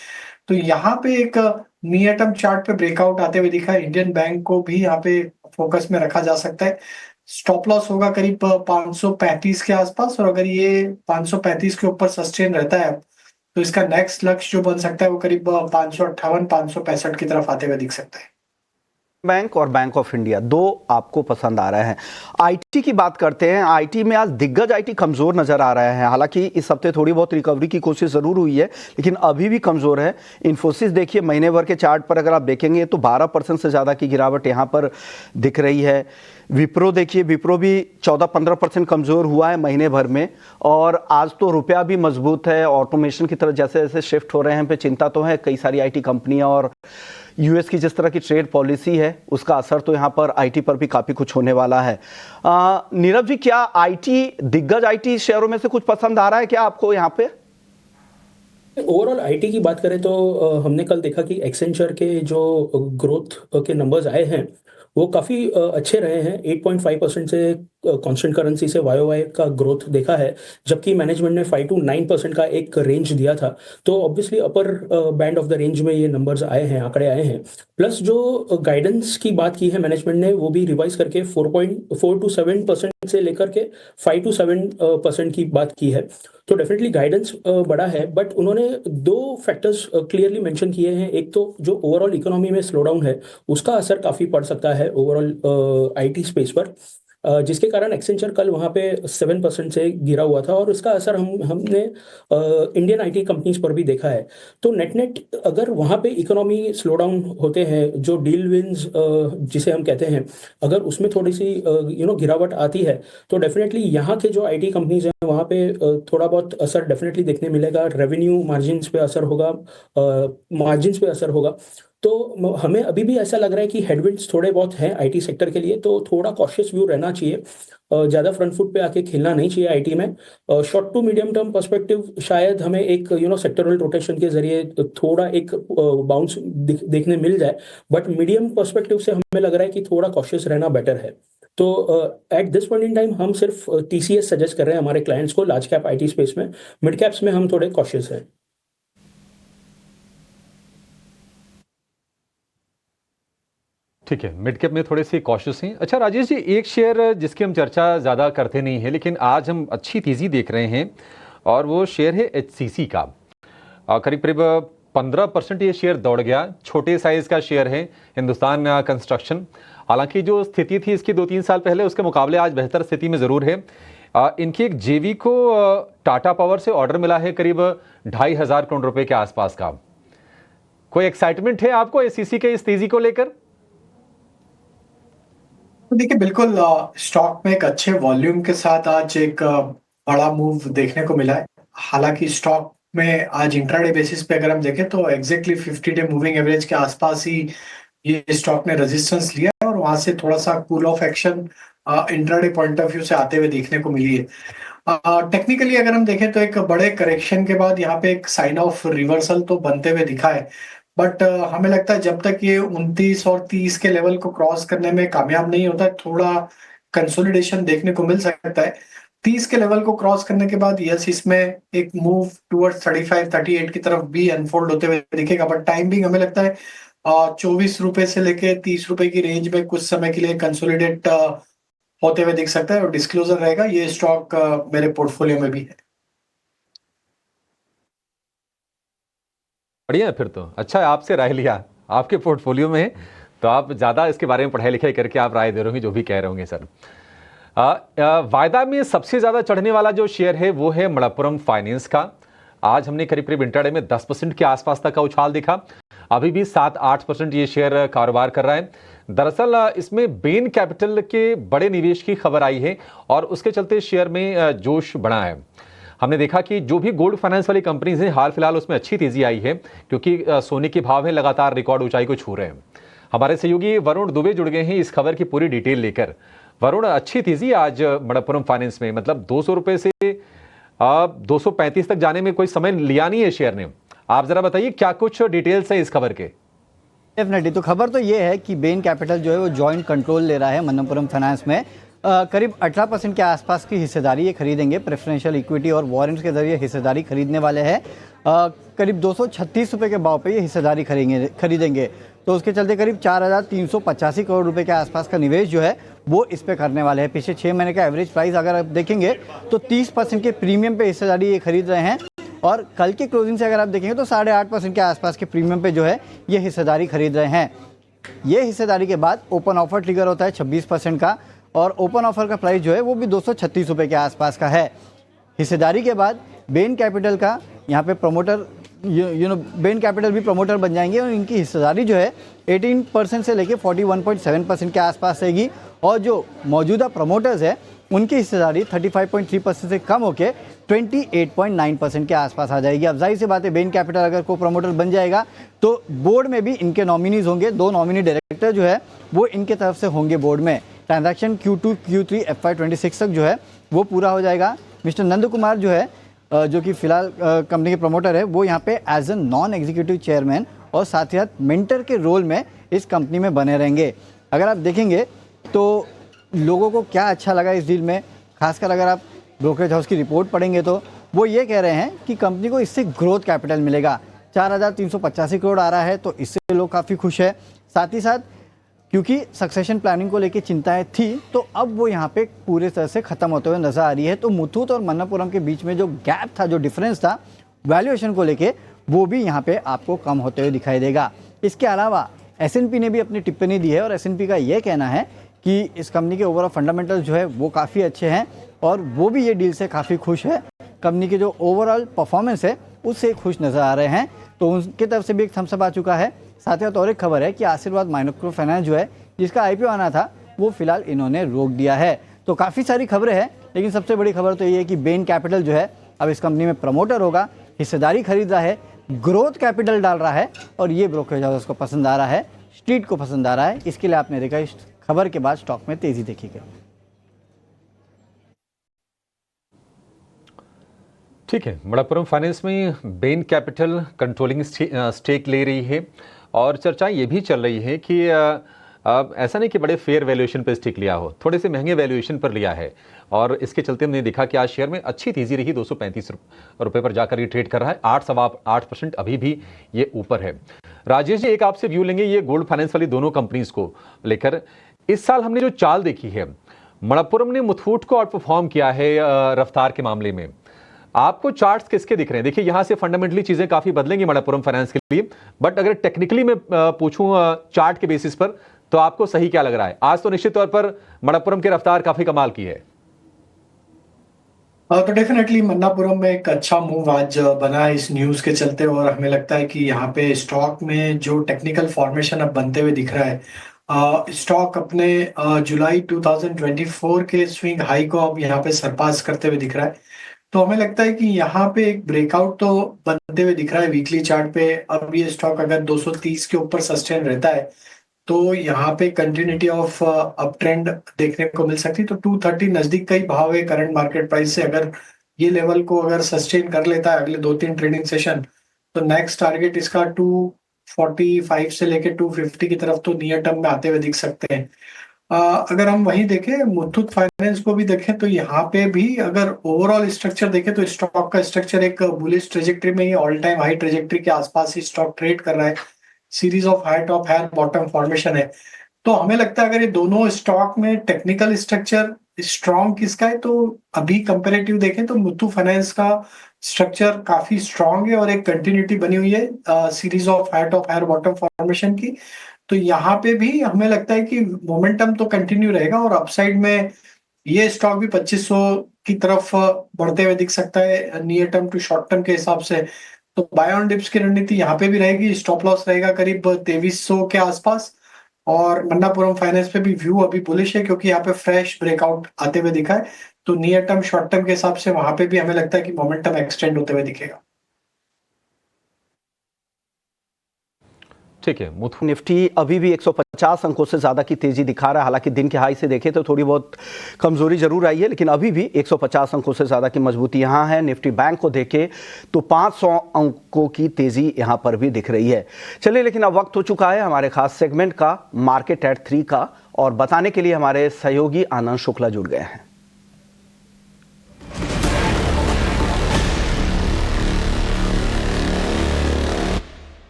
तो यहाँ पे एक नियर टर्म चार्ट पे ब्रेकआउट आते हुए दिखा है। इंडियन बैंक को भी यहाँ पे फोकस में रखा जा सकता है। स्टॉप लॉस होगा करीब 535 के आसपास, और अगर ये 535 के ऊपर सस्टेन रहता है तो इसका नेक्स्ट लक्ष्य जो बन सकता है वो करीब 558 565 की तरफ आते हुए दिख सकता है। बैंक और बैंक ऑफ इंडिया, दो आपको पसंद आ रहे हैं। आईटी की बात करते हैं। आईटी में आज दिग्गज आईटी कमजोर नजर आ रहे हैं। हालांकि इस हफ्ते थोड़ी बहुत रिकवरी की कोशिश जरूर हुई है, लेकिन अभी भी कमजोर है। इन्फोसिस देखिए, महीने भर के चार्ट पर अगर आप देखेंगे तो 12% से ज्यादा की गिरावट यहां पर दिख रही है। विप्रो देखिए, विप्रो भी 14-15% कमजोर हुआ है महीने भर में। और आज तो रुपया भी मजबूत है। ऑटोमेशन की तरफ जैसे जैसे शिफ्ट हो रहे हैं पे चिंता तो है। कई सारी आईटी कंपनियां और यूएस की जिस तरह की ट्रेड पॉलिसी है उसका असर तो यहाँ पर आईटी पर भी काफी कुछ होने वाला है। नीरव जी, क्या आईटी, दिग्गज आईटी शेयरों में से कुछ पसंद आ रहा है क्या आपको यहाँ पे? ओवरऑल आईटी की बात करें तो हमने कल देखा कि एक्सेंचर के जो ग्रोथ के नंबर्स आए हैं वो काफ़ी अच्छे रहे हैं। 8.5% से कांस्टेंट करेंसी से वाईओवाई का ग्रोथ देखा है, जबकि मैनेजमेंट ने 5 to 9% का एक रेंज दिया था। तो obviously upper band of the range में ये नंबर्स आए हैं, आंकड़े आए हैं। प्लस जो गाइडेंस की बात की है मैनेजमेंट ने, वो भी रिवाइज करके 4 to 7% से लेकर के 5 to 7% की बात की है। तो डेफिनेटली गाइडेंस बड़ा है, बट उन्होंने दो फैक्टर्स क्लियरली मेंशन किए हैं। एक तो जो ओवरऑल इकोनॉमी में स्लोडाउन है उसका असर काफ़ी पड़ सकता है ओवरऑल आईटी स्पेस पर, जिसके कारण एक्सेंचर कल वहाँ पे 7% से गिरा हुआ था। और इसका असर हमने इंडियन आईटी कंपनीज पर भी देखा है। तो नेट नेट अगर वहाँ पे इकोनॉमी स्लो डाउन होते हैं, जो डील विंस जिसे हम कहते हैं, अगर उसमें थोड़ी सी गिरावट आती है तो डेफिनेटली यहाँ के जो आईटी कंपनीज हैं वहाँ पे थोड़ा बहुत असर डेफिनेटली देखने मिलेगा। रेवेन्यू मार्जिन्स पे असर होगा, मार्जिन्स पे असर होगा। तो हमें अभी भी ऐसा लग रहा है कि हेडविंड्स थोड़े बहुत हैं आईटी सेक्टर के लिए, तो थोड़ा कॉशियस व्यू रहना चाहिए। ज़्यादा फ्रंट फुट पे आके खेलना नहीं चाहिए आईटी में। Short to medium term perspective शायद हमें एक सेक्टरल रोटेशन के जरिए थोड़ा एक बाउंस देखने मिल जाए, बट मीडियम पर्सपेक्टिव से हमें लग रहा है कि थोड़ा कॉशियस रहना बेटर है। तो at this point in time हम सिर्फ टीसीएस सजेस्ट कर रहे हैं हमारे क्लाइंट्स को लार्ज कैप आईटी स्पेस में। मिड कैप्स में हम थोड़े कॉशियस हैं। ठीक है, मिड कैप में थोड़े से कॉशियस हैं। अच्छा राजेश जी, एक शेयर जिसकी हम चर्चा ज़्यादा करते नहीं है लेकिन आज हम अच्छी तेज़ी देख रहे हैं और वो शेयर है एचसीसी का। करीब करीब 15% ये शेयर दौड़ गया। छोटे साइज़ का शेयर है हिंदुस्तान कंस्ट्रक्शन। हालांकि जो स्थिति थी इसकी 2-3 साल पहले उसके मुकाबले आज बेहतर स्थिति में ज़रूर है। इनकी एक जेवी को टाटा पावर से ऑर्डर मिला है करीब 2,500 करोड़ रुपए के आसपास का। कोई एक्साइटमेंट है आपको एचसीसी के इस तेज़ी को लेकर? देखिए, बिल्कुल स्टॉक में एक अच्छे वॉल्यूम के साथ आज एक बड़ा मूव देखने को मिला है। हालांकि स्टॉक में आज इंट्राडे बेसिस पे अगर हम देखें तो एग्जैक्टली 50 डे मूविंग एवरेज के आसपास ही ये स्टॉक ने रेजिस्टेंस लिया है और वहां से थोड़ा सा cool off action intraday point of view से आते हुए देखने को मिली है। टेक्निकली अगर हम देखें तो एक बड़े करेक्शन के बाद यहाँ पे एक साइन ऑफ रिवर्सल तो बनते हुए दिखा है, बट हमें लगता है जब तक ये 29 और 30 के लेवल को क्रॉस करने में कामयाब नहीं होता है, थोड़ा कंसोलिडेशन देखने को मिल सकता है। 30 के लेवल को क्रॉस करने के बाद यस, इसमें एक मूव टुवर्ड्स 35-38 की तरफ भी अनफोल्ड होते हुए दिखेगा, बट टाइम भी हमें लगता है 24 रुपए से लेके 30 रुपए की रेंज में कुछ समय के लिए कंसोलिडेट होते हुए दिख सकता है और डिस्क्लोजर रहेगा। ये स्टॉक मेरे पोर्टफोलियो में भी है। बढ़िया है, फिर तो अच्छा है, आपसे राय लिया, आपके पोर्टफोलियो में है तो आप ज़्यादा इसके बारे में पढ़ाई लिखाई करके आप राय दे रहे होंगे जो भी कह रहे होंगे सर। वायदा में सबसे ज़्यादा चढ़ने वाला जो शेयर है वो है मणप्पुरम फाइनेंस का। आज हमने करीब करीब इंट्राडे में 10% के आसपास तक का उछाल दिखा। अभी भी 7-8% ये शेयर कारोबार कर रहा है। दरअसल इसमें बेन कैपिटल के बड़े निवेश की खबर आई है और उसके चलते शेयर में जोश बढ़ा है। हमने देखा कि जो भी गोल्ड फाइनेंस वाली कंपनीज हैं हाल फिलहाल उसमें अच्छी तेजी आई है क्योंकि सोने के भाव हैं लगातार रिकॉर्ड ऊंचाई को छू रहे हैं। हमारे सहयोगी वरुण दुबे जुड़ गए हैं इस खबर की पूरी डिटेल लेकर। वरुण, अच्छी तेजी आज मणप्पुरम फाइनेंस में, मतलब 200 रुपए से 235 तक जाने में कोई समय लिया नहीं है शेयर ने। आप जरा बताइए क्या कुछ डिटेल्स है इस खबर के। डेफिनेटली, तो खबर तो ये है कि बेन कैपिटल जो है वो जॉइंट कंट्रोल ले रहा है मणप्पुरम फाइनेंस में। करीब 18% के आसपास की हिस्सेदारी ये खरीदेंगे। प्रेफरेंशियल इक्विटी और वारंट्स के जरिए हिस्सेदारी खरीदने वाले हैं। करीब 236 रुपये के भाव पे ये हिस्सेदारी खरीदेंगे। तो उसके चलते करीब 4,385 करोड़ रुपए के आसपास का निवेश जो है वो इस पे करने वाले हैं। पिछले 6 महीने का एवरेज प्राइस अगर आप देखेंगे तो 30% के प्रीमियम पे हिस्सेदारी ये खरीद रहे हैं और कल के क्लोजिंग से अगर आप देखेंगे तो 8.5% के आसपास के प्रीमियम पे जो है ये हिस्सेदारी खरीद रहे हैं। ये हिस्सेदारी के बाद ओपन ऑफर ट्रिगर होता है 26% का, और ओपन ऑफर का प्राइस जो है वो भी 236 रुपये के आसपास का है। हिस्सेदारी के बाद बेन कैपिटल का यहाँ पे प्रमोटर बेन कैपिटल भी प्रमोटर बन जाएंगे और इनकी हिस्सेदारी जो है 18% से लेके 41.7% के आसपास रहेगी, और जो मौजूदा प्रमोटर्स है उनकी हिस्सेदारी 35.3% से कम होकर 28.9% के आसपास आ जाएगी। अब जाहिर सी बात है, बेन कैपिटल अगर को प्रमोटर बन जाएगा तो बोर्ड में भी इनके नॉमिनीज होंगे, 2 नॉमिनी डायरेक्टर जो है वो इनके तरफ से होंगे बोर्ड में। ट्रांजैक्शन Q2 Q3 FY26 तक जो है वो पूरा हो जाएगा। मिस्टर नंद कुमार जो है जो कि फिलहाल कंपनी के प्रमोटर है, वो यहाँ पे as a non executive chairman और साथ ही साथ मेंटर के रोल में इस कंपनी में बने रहेंगे। अगर आप देखेंगे तो लोगों को क्या अच्छा लगा इस डील में, खासकर अगर आप ब्रोकरेज हाउस की रिपोर्ट पढ़ेंगे तो वो ये कह रहे हैं कि कंपनी को इससे ग्रोथ कैपिटल मिलेगा। 4,385 करोड़ आ रहा है तो इससे लोग काफ़ी खुश है। साथ ही साथ क्योंकि सक्सेशन प्लानिंग को लेकर चिंताएं थी तो अब वो यहाँ पे पूरे तरह से ख़त्म होते हुए नजर आ रही है। तो मुथूट और मन्नापुरम के बीच में जो गैप था, जो डिफरेंस था वैल्यूएशन को लेके, वो भी यहाँ पे आपको कम होते हुए दिखाई देगा। इसके अलावा S&P ने भी अपनी टिप्पणी दी है और S&P का ये कहना है कि इस कंपनी के ओवरऑल फंडामेंटल्स जो है वो काफ़ी अच्छे हैं और वो भी ये डील से काफ़ी खुश है। कंपनी की जो ओवरऑल परफॉर्मेंस है उससे खुश नज़र आ रहे हैं, तो उनकी तरफ से भी एक थम्स अप आ चुका है। साथ ही साथ और एक खबर है कि आशीर्वाद माइक्रो फाइनेंस जो है जिसका IPO आना था वो फिलहाल इन्होंने रोक दिया है। तो काफ़ी सारी खबरें हैं, लेकिन सबसे बड़ी खबर तो ये है कि बेन कैपिटल जो है अब इस कंपनी में प्रमोटर होगा, हिस्सेदारी खरीद रहा है, ग्रोथ कैपिटल डाल रहा है और ये ब्रोकरेज हाउस को पसंद आ रहा है, स्ट्रीट को पसंद आ रहा है। इसके लिए आपने देखा इस खबर के बाद स्टॉक में तेजी देखी गई। ठीक है, मणप्पुरम फाइनेंस में बेन कैपिटल कंट्रोलिंग स्टेक ले रही है और चर्चाएं ये भी चल रही है कि ऐसा नहीं कि बड़े फेयर वैल्यूएशन पर स्टेक लिया हो, थोड़े से महंगे वैल्यूएशन पर लिया है और इसके चलते हमने देखा कि आज शेयर में अच्छी तेजी रही, 235 रुपये पर जाकर ये ट्रेड कर रहा है। 8.8% अभी भी ये ऊपर है। राजेश जी, एक आपसे व्यू लेंगे ये गोल्ड फाइनेंस वाली दोनों कंपनीज को लेकर। इस साल हमने जो चाल देखी है, मणप्पुरम ने मुथूट को आउट परफॉर्म किया है रफ्तार के मामले में। आपको चार्ट्स किसके दिख रहे हैं? देखिए यहां से फंडामेंटली चीजें काफी बदलेंगी मणप्पुरम फाइनेंस के लिए, बट अगर टेक्निकली मैं पूछूं चार्ट के बेसिस पर तो आपको सही क्या लग रहा है? आज तो निश्चित तौर पर मणप्पुरम की रफ्तार काफी कमाल की है। तो डेफिनेटली मन्नापुरम में एक अच्छा मूव आज बना है इस न्यूज के चलते और हमें लगता है कि यहाँ पे स्टॉक में जो टेक्निकल फॉर्मेशन अब बनते हुए दिख रहा है, स्टॉक अपने जुलाई 2024 के स्विंग हाई को अब यहाँ पे सरपास करते हुए दिख रहा है। तो हमें लगता है कि यहाँ पे एक ब्रेकआउट तो बनते हुए दिख रहा है वीकली चार्ट पे। अब ये स्टॉक अगर 230 के ऊपर सस्टेन रहता है तो यहाँ पे कंटिन्यूटी ऑफ अप ट्रेंड देखने को मिल सकती है। तो 230 नजदीक का ही भाव है करंट मार्केट प्राइस से। अगर ये लेवल को अगर सस्टेन कर लेता है अगले 2-3 ट्रेडिंग सेशन तो नेक्स्ट टारगेट इसका 245 से लेके 250 की तरफ तो नियर टर्म में आते हुए दिख सकते हैं। अगर हम वहीं देखें मुथूट फाइनेंस को भी देखें तो यहाँ पे भी अगर ओवरऑल स्ट्रक्चर देखें तो स्टॉक का स्ट्रक्चर एक बुलिश ट्रेजेक्ट्री में ही ऑल टाइम हाई ट्रेजेक्ट्री के आसपास ही स्टॉक ट्रेड कर रहा है। Series of high top high bottom formation है। तो हमें लगता है अगर ये दोनों स्टॉक में टेक्निकल स्ट्रक्चर स्ट्रॉन्ग किसका है तो अभी कंपेरेटिव देखें तो मुथूट फाइनेंस का स्ट्रक्चर काफी स्ट्रॉन्ग है और एक कंटिन्यूटी बनी हुई है series of high top high bottom formation की। तो यहाँ पे भी हमें लगता है कि मोमेंटम तो कंटिन्यू रहेगा और अपसाइड में ये स्टॉक भी 2500 की तरफ बढ़ते हुए दिख सकता है near term to short term के हिसाब से। तो बाय ऑन डिप्स की रणनीति यहाँ पे भी रहेगी, स्टॉप लॉस रहेगा करीब 2300 के आसपास। और मन्नापुरम फाइनेंस पे भी व्यू अभी बुलिश है क्योंकि यहाँ पे फ्रेश ब्रेकआउट आते हुए दिखा है। तो नियर टर्म शॉर्ट टर्म के हिसाब से वहां पे भी हमें लगता है कि मोमेंटम एक्सटेंड होते हुए दिखेगा। ठीक है, निफ्टी अभी भी 150 अंकों से ज्यादा की तेजी दिखा रहा है। हालांकि दिन के हाई से देखें तो थोड़ी बहुत कमजोरी जरूर आई है, लेकिन अभी भी 150 अंकों से ज्यादा की मजबूती यहां है। निफ्टी बैंक को देखें तो 500 अंकों की तेजी यहां पर भी दिख रही है। चलिए, लेकिन अब वक्त हो चुका है हमारे खास सेगमेंट का, मार्केट एट 3 का, और बताने के लिए हमारे सहयोगी आनंद शुक्ला जुड़ गए हैं।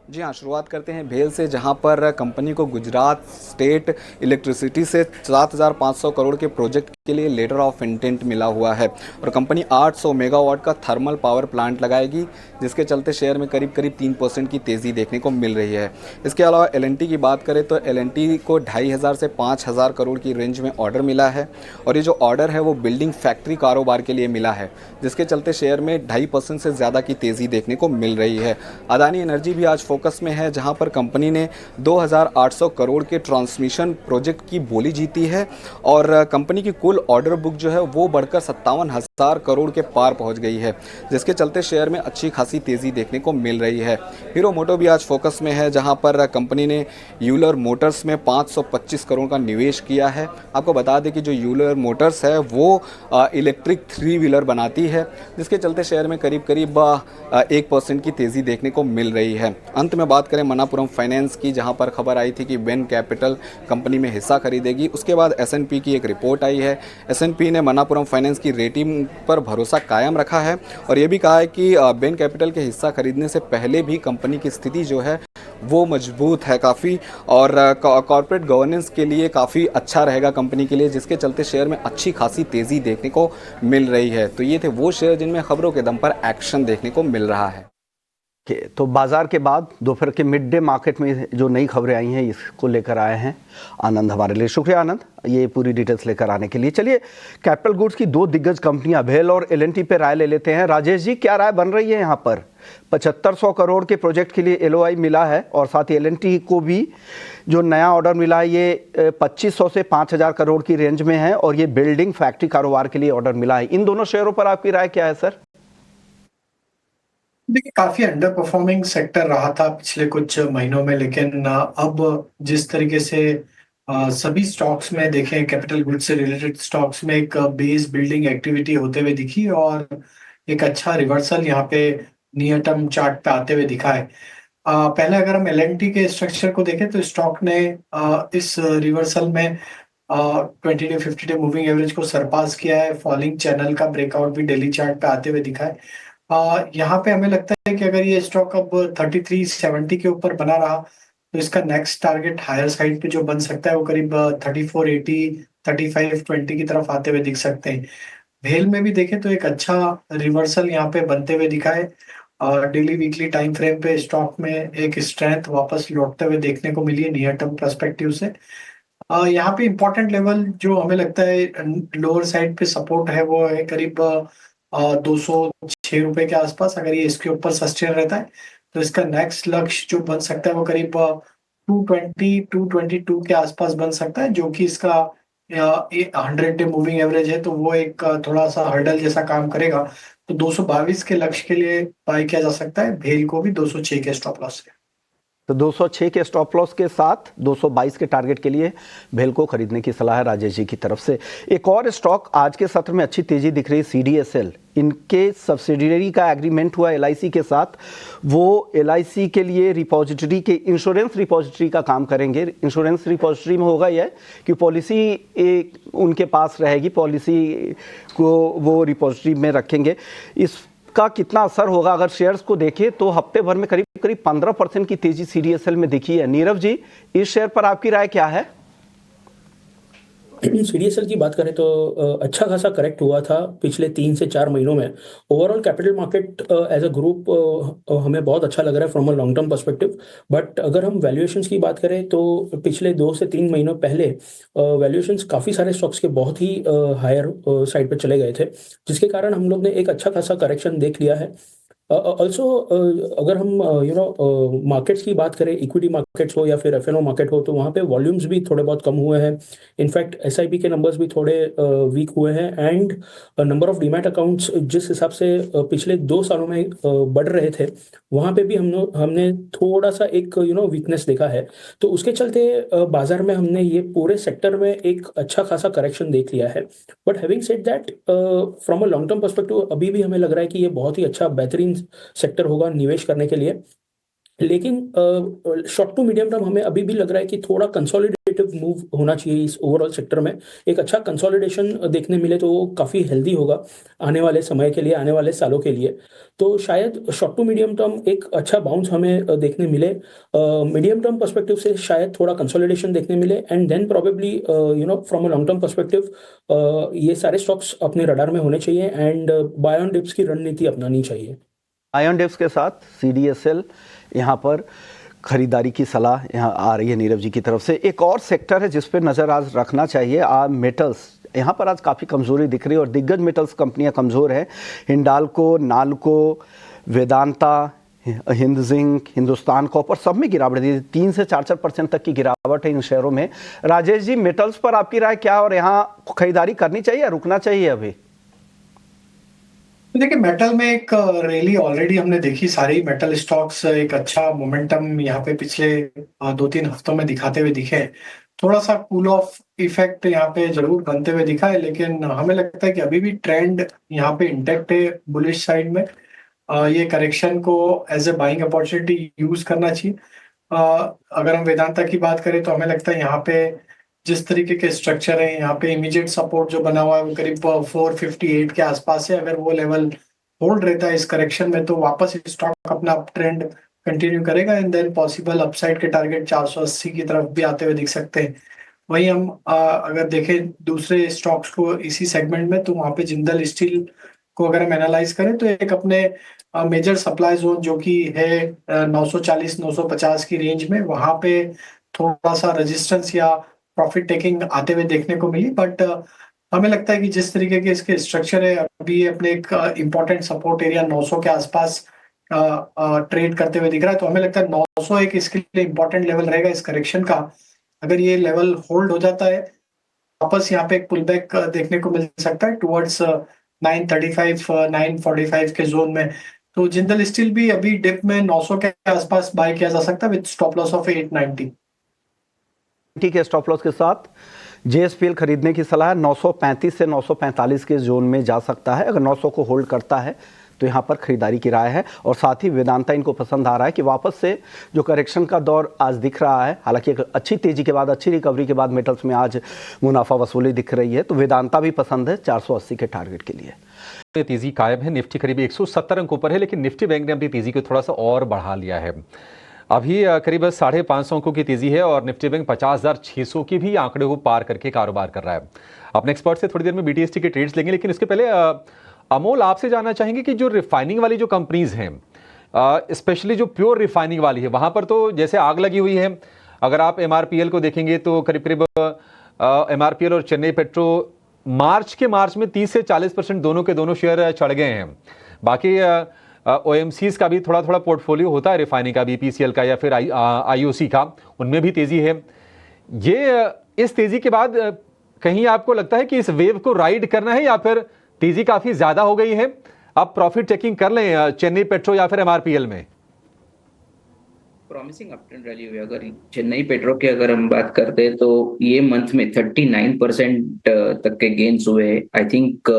जी हाँ, शुरुआत करते हैं भेल से, जहां पर कंपनी को गुजरात स्टेट इलेक्ट्रिसिटी से 7500 करोड़ के प्रोजेक्ट के लिए लेटर ऑफ इंटेंट मिला हुआ है और कंपनी 800 मेगावाट का थर्मल पावर प्लांट लगाएगी, जिसके चलते शेयर में करीब 3% की तेज़ी देखने को मिल रही है। इसके अलावा L&T की बात करें तो L&T को 2500 से 5000 करोड़ की रेंज में ऑर्डर मिला है और ये जो ऑर्डर है वो बिल्डिंग फैक्ट्री कारोबार के लिए मिला है, जिसके चलते शेयर में 2.5% से ज़्यादा की तेज़ी देखने को मिल रही है। अदानी एनर्जी भी आज फोकस में है, जहाँ पर कंपनी ने 2800 करोड़ के ट्रांसमिशन प्रोजेक्ट की बोली जीती है और कंपनी की कुल ऑर्डर बुक जो है वो बढ़कर 57,000 करोड़ के पार पहुंच गई है, जिसके चलते शेयर में अच्छी खासी तेज़ी देखने को मिल रही है। हीरो मोटो भी आज फोकस में है, जहां पर कंपनी ने यूलर मोटर्स में 525 करोड़ का निवेश किया है। आपको बता दें कि जो यूलर मोटर्स है वो इलेक्ट्रिक 3 व्हीलर बनाती है, जिसके चलते शेयर में करीब 1% की तेज़ी देखने को मिल रही है। अंत में बात करें मनापुरम फाइनेंस की, जहां पर खबर आई थी कि बेन कैपिटल कंपनी में हिस्सा खरीदेगी। उसके बाद S&P की एक रिपोर्ट आई है। S&P ने मनापुरम फाइनेंस की रेटिंग पर भरोसा कायम रखा है और ये भी कहा है कि बेन कैपिटल के हिस्सा खरीदने से पहले भी कंपनी की स्थिति जो है वो मजबूत है काफ़ी और कॉर्पोरेट गवर्नेंस के लिए काफ़ी अच्छा रहेगा कंपनी के लिए, जिसके चलते शेयर में अच्छी खासी तेज़ी देखने को मिल रही है। तो ये थे वो शेयर जिनमें खबरों के दम पर एक्शन देखने को मिल रहा है। तो बाजार के बाद दोपहर के मिड डे मार्केट में जो नई खबरें आई हैं इसको लेकर आए हैं आनंद हमारे लिए। शुक्रिया आनंद, ये पूरी डिटेल्स लेकर आने के लिए। चलिए कैपिटल गुड्स की 2 दिग्गज कंपनियां भेल और L&T पे राय ले लेते हैं। राजेश जी, क्या राय बन रही है यहाँ पर? 7500 करोड़ के प्रोजेक्ट के लिए LOI मिला है और साथ ही L&T को भी जो नया ऑर्डर मिला है ये 2500 से 5000 करोड़ की रेंज में है और ये बिल्डिंग फैक्ट्री कारोबार के लिए ऑर्डर मिला है। इन दोनों शेयरों पर आपकी राय क्या है सर? देखिए, काफी अंडर परफॉर्मिंग सेक्टर रहा था पिछले कुछ महीनों में, लेकिन अब जिस तरीके से सभी स्टॉक्स में देखें, कैपिटल गुड्स से रिलेटेड स्टॉक्स में एक बेस बिल्डिंग एक्टिविटी होते हुए दिखी और एक अच्छा रिवर्सल यहाँ पे नियर टर्म चार्ट पे आते हुए दिखा है। पहले अगर हम L&T के स्ट्रक्चर को देखें तो स्टॉक ने इस रिवर्सल में 20 डे 50 डे मूविंग एवरेज को सरपास किया है। फॉलिंग चैनल का ब्रेकआउट भी डेली चार्ट पे आते हुए दिखा है। यहाँ पे हमें लगता है कि अगर ये स्टॉक अब 3370 के ऊपर बना रहा तो इसका नेक्स्ट टारगेट हायर साइड पे जो बन सकता है वो करीब 3480 3520 की तरफ आते हुए दिख सकते हैं। भेल में भी देखें तो एक अच्छा रिवर्सल यहाँ पे बनते हुए दिखा है और डेली वीकली टाइम फ्रेम पे स्टॉक में एक स्ट्रेंथ वापस लौटते हुए देखने को मिली है नियर टर्म पर्सपेक्टिव से। यहाँ पे इंपॉर्टेंट लेवल जो हमें लगता है लोअर साइड पे सपोर्ट है वो है करीब 206 रुपए के आसपास। अगर ये इसके ऊपर सस्टेन रहता है तो इसका नेक्स्ट लक्ष्य जो बन सकता है वो करीब 222 के आसपास बन सकता है, जो कि इसका 100 डे मूविंग एवरेज है, तो वो एक थोड़ा सा हर्डल जैसा काम करेगा। तो 222 के लक्ष्य के लिए बाय किया जा सकता है, भेल को भी 206 के स्टॉप लॉस से। तो 206 के स्टॉप लॉस के साथ 222 के टारगेट के लिए भेल को खरीदने की सलाह है राजेश जी की तरफ से। एक और स्टॉक आज के सत्र में अच्छी तेजी दिख रही है, CDSL। इनके सब्सिडियरी का एग्रीमेंट हुआ LIC के साथ। वो LIC के लिए रिपोजिटरी के इंश्योरेंस रिपोजिटरी का काम करेंगे। इंश्योरेंस रिपोजिटरी में होगा यह कि पॉलिसी उनके पास रहेगी, पॉलिसी को वो रिपोजिटरी में रखेंगे। इसका कितना असर होगा अगर शेयर्स को देखें तो हफ्ते भर में करीब 15% की तेजी CDSL में दिखी है। नीरव जी, इस शेयर पर आपकी राय क्या है? CDSL की बात करें तो अच्छा खासा करेक्ट हुआ था पिछले 3 से 4 महीनों में। Overall capital market as a group हमें बहुत अच्छा लग रहा है from a long term perspective. But अगर हम वैल्यूएशंस की बात करें तो पिछले 2 से 3 महीनों पहले वैल्यूएशंस काफ़ी सारे स्टॉक्स के बहुत ही हायर साइड पर चले गए थे, जिसके कारण हम लोग ने एक अच्छा खासा करेक्शन देख लिया है। ऑल्सो अगर हम मार्केट्स की बात करें, इक्विटी मार्केट्स हो या फिर FNO मार्केट हो, तो वहाँ पे वॉल्यूम्स भी थोड़े बहुत कम हुए हैं। इनफैक्ट SIP के नंबर्स भी थोड़े वीक हुए हैं and number of demat accounts जिस हिसाब से पिछले 2 सालों में बढ़ रहे थे, वहाँ पे भी हमने थोड़ा सा एक वीकनेस देखा है। तो उसके चलते बाजार में हमने ये पूरे सेक्टर में एक अच्छा खासा करेक्शन देख लिया है। But having said that, from a long term perspective अभी भी हमें लग रहा है कि ये बहुत ही अच्छा बेहतरीन सेक्टर होगा निवेश करने के लिए। लेकिन शॉर्ट टू मीडियम टर्म हमें अभी भी लग रहा है कि थोड़ा कंसोलिडेट क्वालिटेटिव मूव होना चाहिए इस ओवरऑल सेक्टर में। एक अच्छा कंसोलिडेशन देखने मिले तो वो काफ़ी हेल्दी होगा आने वाले समय के लिए, आने वाले सालों के लिए। तो शायद शॉर्ट टू मीडियम टर्म एक अच्छा बाउंस हमें देखने मिले। मीडियम टर्म पर्सपेक्टिव से शायद थोड़ा कंसोलिडेशन देखने मिले and then probably from a long term perspective ये सारे स्टॉक्स अपने रडार में होने चाहिए एंड बाय ऑन डिप्स की रणनीति अपनानी चाहिए। आयन डिप्स के साथ CDSL यहाँ पर खरीदारी की सलाह यहाँ आ रही है नीरव जी की तरफ से। एक और सेक्टर है जिस पे नज़र आज रखना चाहिए, मेटल्स। यहाँ पर आज काफ़ी कमज़ोरी दिख रही है और दिग्गज मेटल्स कंपनियाँ कमज़ोर हैं। हिंडाल्को, नाल्को, वेदांता, हिंद जिंक, हिंदुस्तान कॉपर, सब में गिरावट है। 3 से 4% तक की गिरावट है इन शेयरों में। राजेश जी, मेटल्स पर आपकी राय क्या, और यहाँ खरीदारी करनी चाहिए या रुकना चाहिए अभी? देखिए, मेटल में एक रैली ऑलरेडी हमने देखी। सारी मेटल स्टॉक्स एक अच्छा मोमेंटम यहाँ पे पिछले 2-3 हफ्तों में दिखाते हुए दिखे। थोड़ा सा कूल ऑफ इफेक्ट यहाँ पे जरूर बनते हुए दिखा है, लेकिन हमें लगता है कि अभी भी ट्रेंड यहाँ पे इंटेक्ट है बुलिश साइड में। ये करेक्शन को as a buying opportunity use करना चाहिए। अगर हम वेदांता की बात करें तो हमें लगता है यहाँ पे जिस तरीके के स्ट्रक्चर है, यहाँ पे इमीडिएट सपोर्ट जो बना हुआ है वो करीब 458 के आसपास है। अगर वो लेवल होल्ड रहता है इस करेक्शन में तो वापस स्टॉक अपना अप ट्रेंड कंटिन्यू करेगा एंड देन पॉसिबल अपसाइड के टारगेट 480 की तरफ भी आते हुए दिख सकते हैं। वहीं हम अगर देखें दूसरे स्टॉक्स को इसी सेगमेंट में, तो वहाँ पे जिंदल स्टील को अगर हम एनालाइज करें तो एक अपने मेजर सप्लाई जोन जो कि है 940-950 की रेंज में, वहाँ पे थोड़ा सा रेजिस्टेंस या प्रॉफिट टेकिंग आते हुए देखने को मिली। बट हमें लगता है कि जिस तरीके के इसके स्ट्रक्चर है, अभी ये अपने एक इम्पोर्टेंट सपोर्ट एरिया 900 के आसपास ट्रेड करते हुए दिख रहा है। तो हमें लगता है 900 एक इसके लिए इम्पोर्टेंट लेवल रहेगा इस करेक्शन का। अगर ये लेवल होल्ड हो जाता है, वापस यहाँ पे एक पुल बैक देखने को मिल सकता है टुवर्ड्स 935 945 के जोन में। तो जिंदल स्टील भी अभी डिप में 900 के आसपास बाय किया जा सकता है विद स्टॉप लॉस ऑफ 890। ठीक है, स्टॉप लॉस के साथ JSPL खरीदने की सलाह है। 935 से 945 के जोन में जा सकता है। अगर 900 को होल्ड करता है तो यहाँ पर खरीदारी की राय है। और साथ ही वेदांता इनको पसंद आ रहा है कि वापस से जो करेक्शन का दौर आज दिख रहा है, हालांकि एक अच्छी तेजी के बाद, अच्छी रिकवरी के बाद मेटल्स में आज मुनाफा वसूली दिख रही है, तो वेदांता भी पसंद है 480 के टारगेट के लिए। तेजी कायम है। निफ्टी करीब 170 अंकों पर है, लेकिन निफ्टी बैंक ने अपनी तेजी को थोड़ा सा और बढ़ा लिया है। अभी करीब 550 अंकों की तेजी है और निफ्टी बैंक 50,600 की भी आंकड़े को पार करके कारोबार कर रहा है। अपने एक्सपर्ट से थोड़ी देर में BTST के ट्रेड्स लेंगे, लेकिन इसके पहले अमोल, आपसे जानना चाहेंगे कि जो रिफाइनिंग वाली जो कंपनीज हैं, स्पेशली जो प्योर रिफाइनिंग वाली है, वहां पर तो जैसे आग लगी हुई है। अगर आप MRPL को देखेंगे तो करीब करीब MRPL और चेन्नई पेट्रो मार्च में 30 से 40% दोनों के दोनों शेयर चढ़ गए हैं। बाकी OMCs का भी थोड़ा थोड़ा पोर्टफोलियो होता है रिफाइनिंग का, BPCL का या फिर IOC का, उनमें भी तेजी है। ये इस तेजी के बाद कहीं आपको लगता है कि इस वेव को राइड करना है या फिर तेजी काफी ज्यादा हो गई है, अब प्रॉफिट टेकिंग कर लें चेन्नई पेट्रो या फिर MRPL में? प्रॉमिसिंग अपट्रेंड रैली हुई। अगर चेन्नई पेट्रो की अगर हम बात करते हैं तो ये मंथ में 39% तक के गेन्स हुए। आई थिंक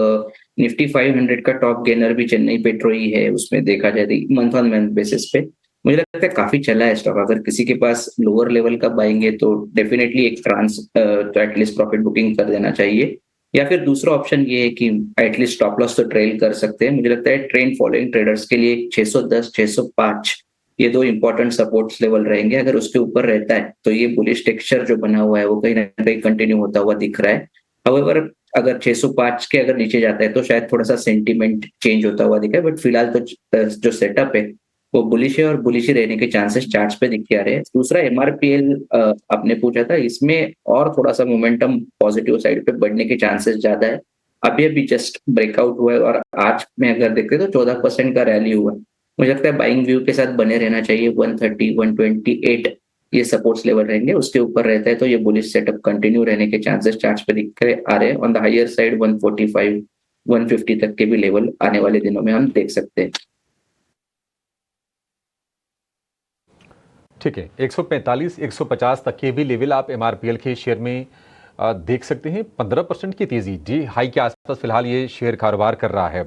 निफ्टी 500 का टॉप गेनर भी चेन्नई पेट्रो ही है, उसमें देखा जाए मंथ ऑन मंथ बेसिस पे। मुझे लगता है काफी चला है स्टॉक। अगर किसी के पास लोअर लेवल का बाएंगे तो डेफिनेटली एक तो एटलीस्ट प्रॉफिट बुकिंग कर देना चाहिए, या फिर दूसरा ऑप्शन ये है कि एटलीस्ट स्टॉप लॉस तो ट्रेल कर सकते हैं। मुझे लगता है ट्रेंड फॉलोइंग ट्रेडर्स के लिए 610 605 ये 2 इंपॉर्टेंट सपोर्ट्स लेवल रहेंगे। अगर उसके ऊपर रहता है तो ये बुलिश टेक्सचर जो बना हुआ है वो कहीं ना कहीं कंटिन्यू होता हुआ दिख रहा है। हाउएवर अगर 605 के अगर नीचे जाता है तो शायद थोड़ा सा सेंटीमेंट चेंज होता हुआ दिखा है, बट फिलहाल तो जो सेटअप है वो बुलिश है और बुलिश ही रहने के चांसेस चार्ट्स पे दिख रहे हैं। दूसरा MRPL आपने पूछा था, इसमें और थोड़ा सा मोमेंटम पॉजिटिव साइड पे बढ़ने के चांसेस ज्यादा है। अभी जस्ट ब्रेकआउट हुआ है और आज में अगर देखते तो 14% का रैली हुआ है। मुझे लगता है बाइंग व्यू के साथ बने रहना चाहिए। 130 128 ये सपोर्ट्स लेवल रहेंगे, उसके ऊपर रहता है तो ये बुलिश सेटअप कंटिन्यू रहने के चांसेस चार्ट्स पे दिख आ रहे हैं। ऑन द हायर साइड 145 150 तक के भी लेवल आने वाले दिनों में हम देख सकते हैं। ठीक है, 145 150 तक के भी लेवल आप MRPL के शेयर में देख सकते हैं। 15% की तेजी जी हाई के आसपास फिलहाल ये शेयर कारोबार कर रहा है।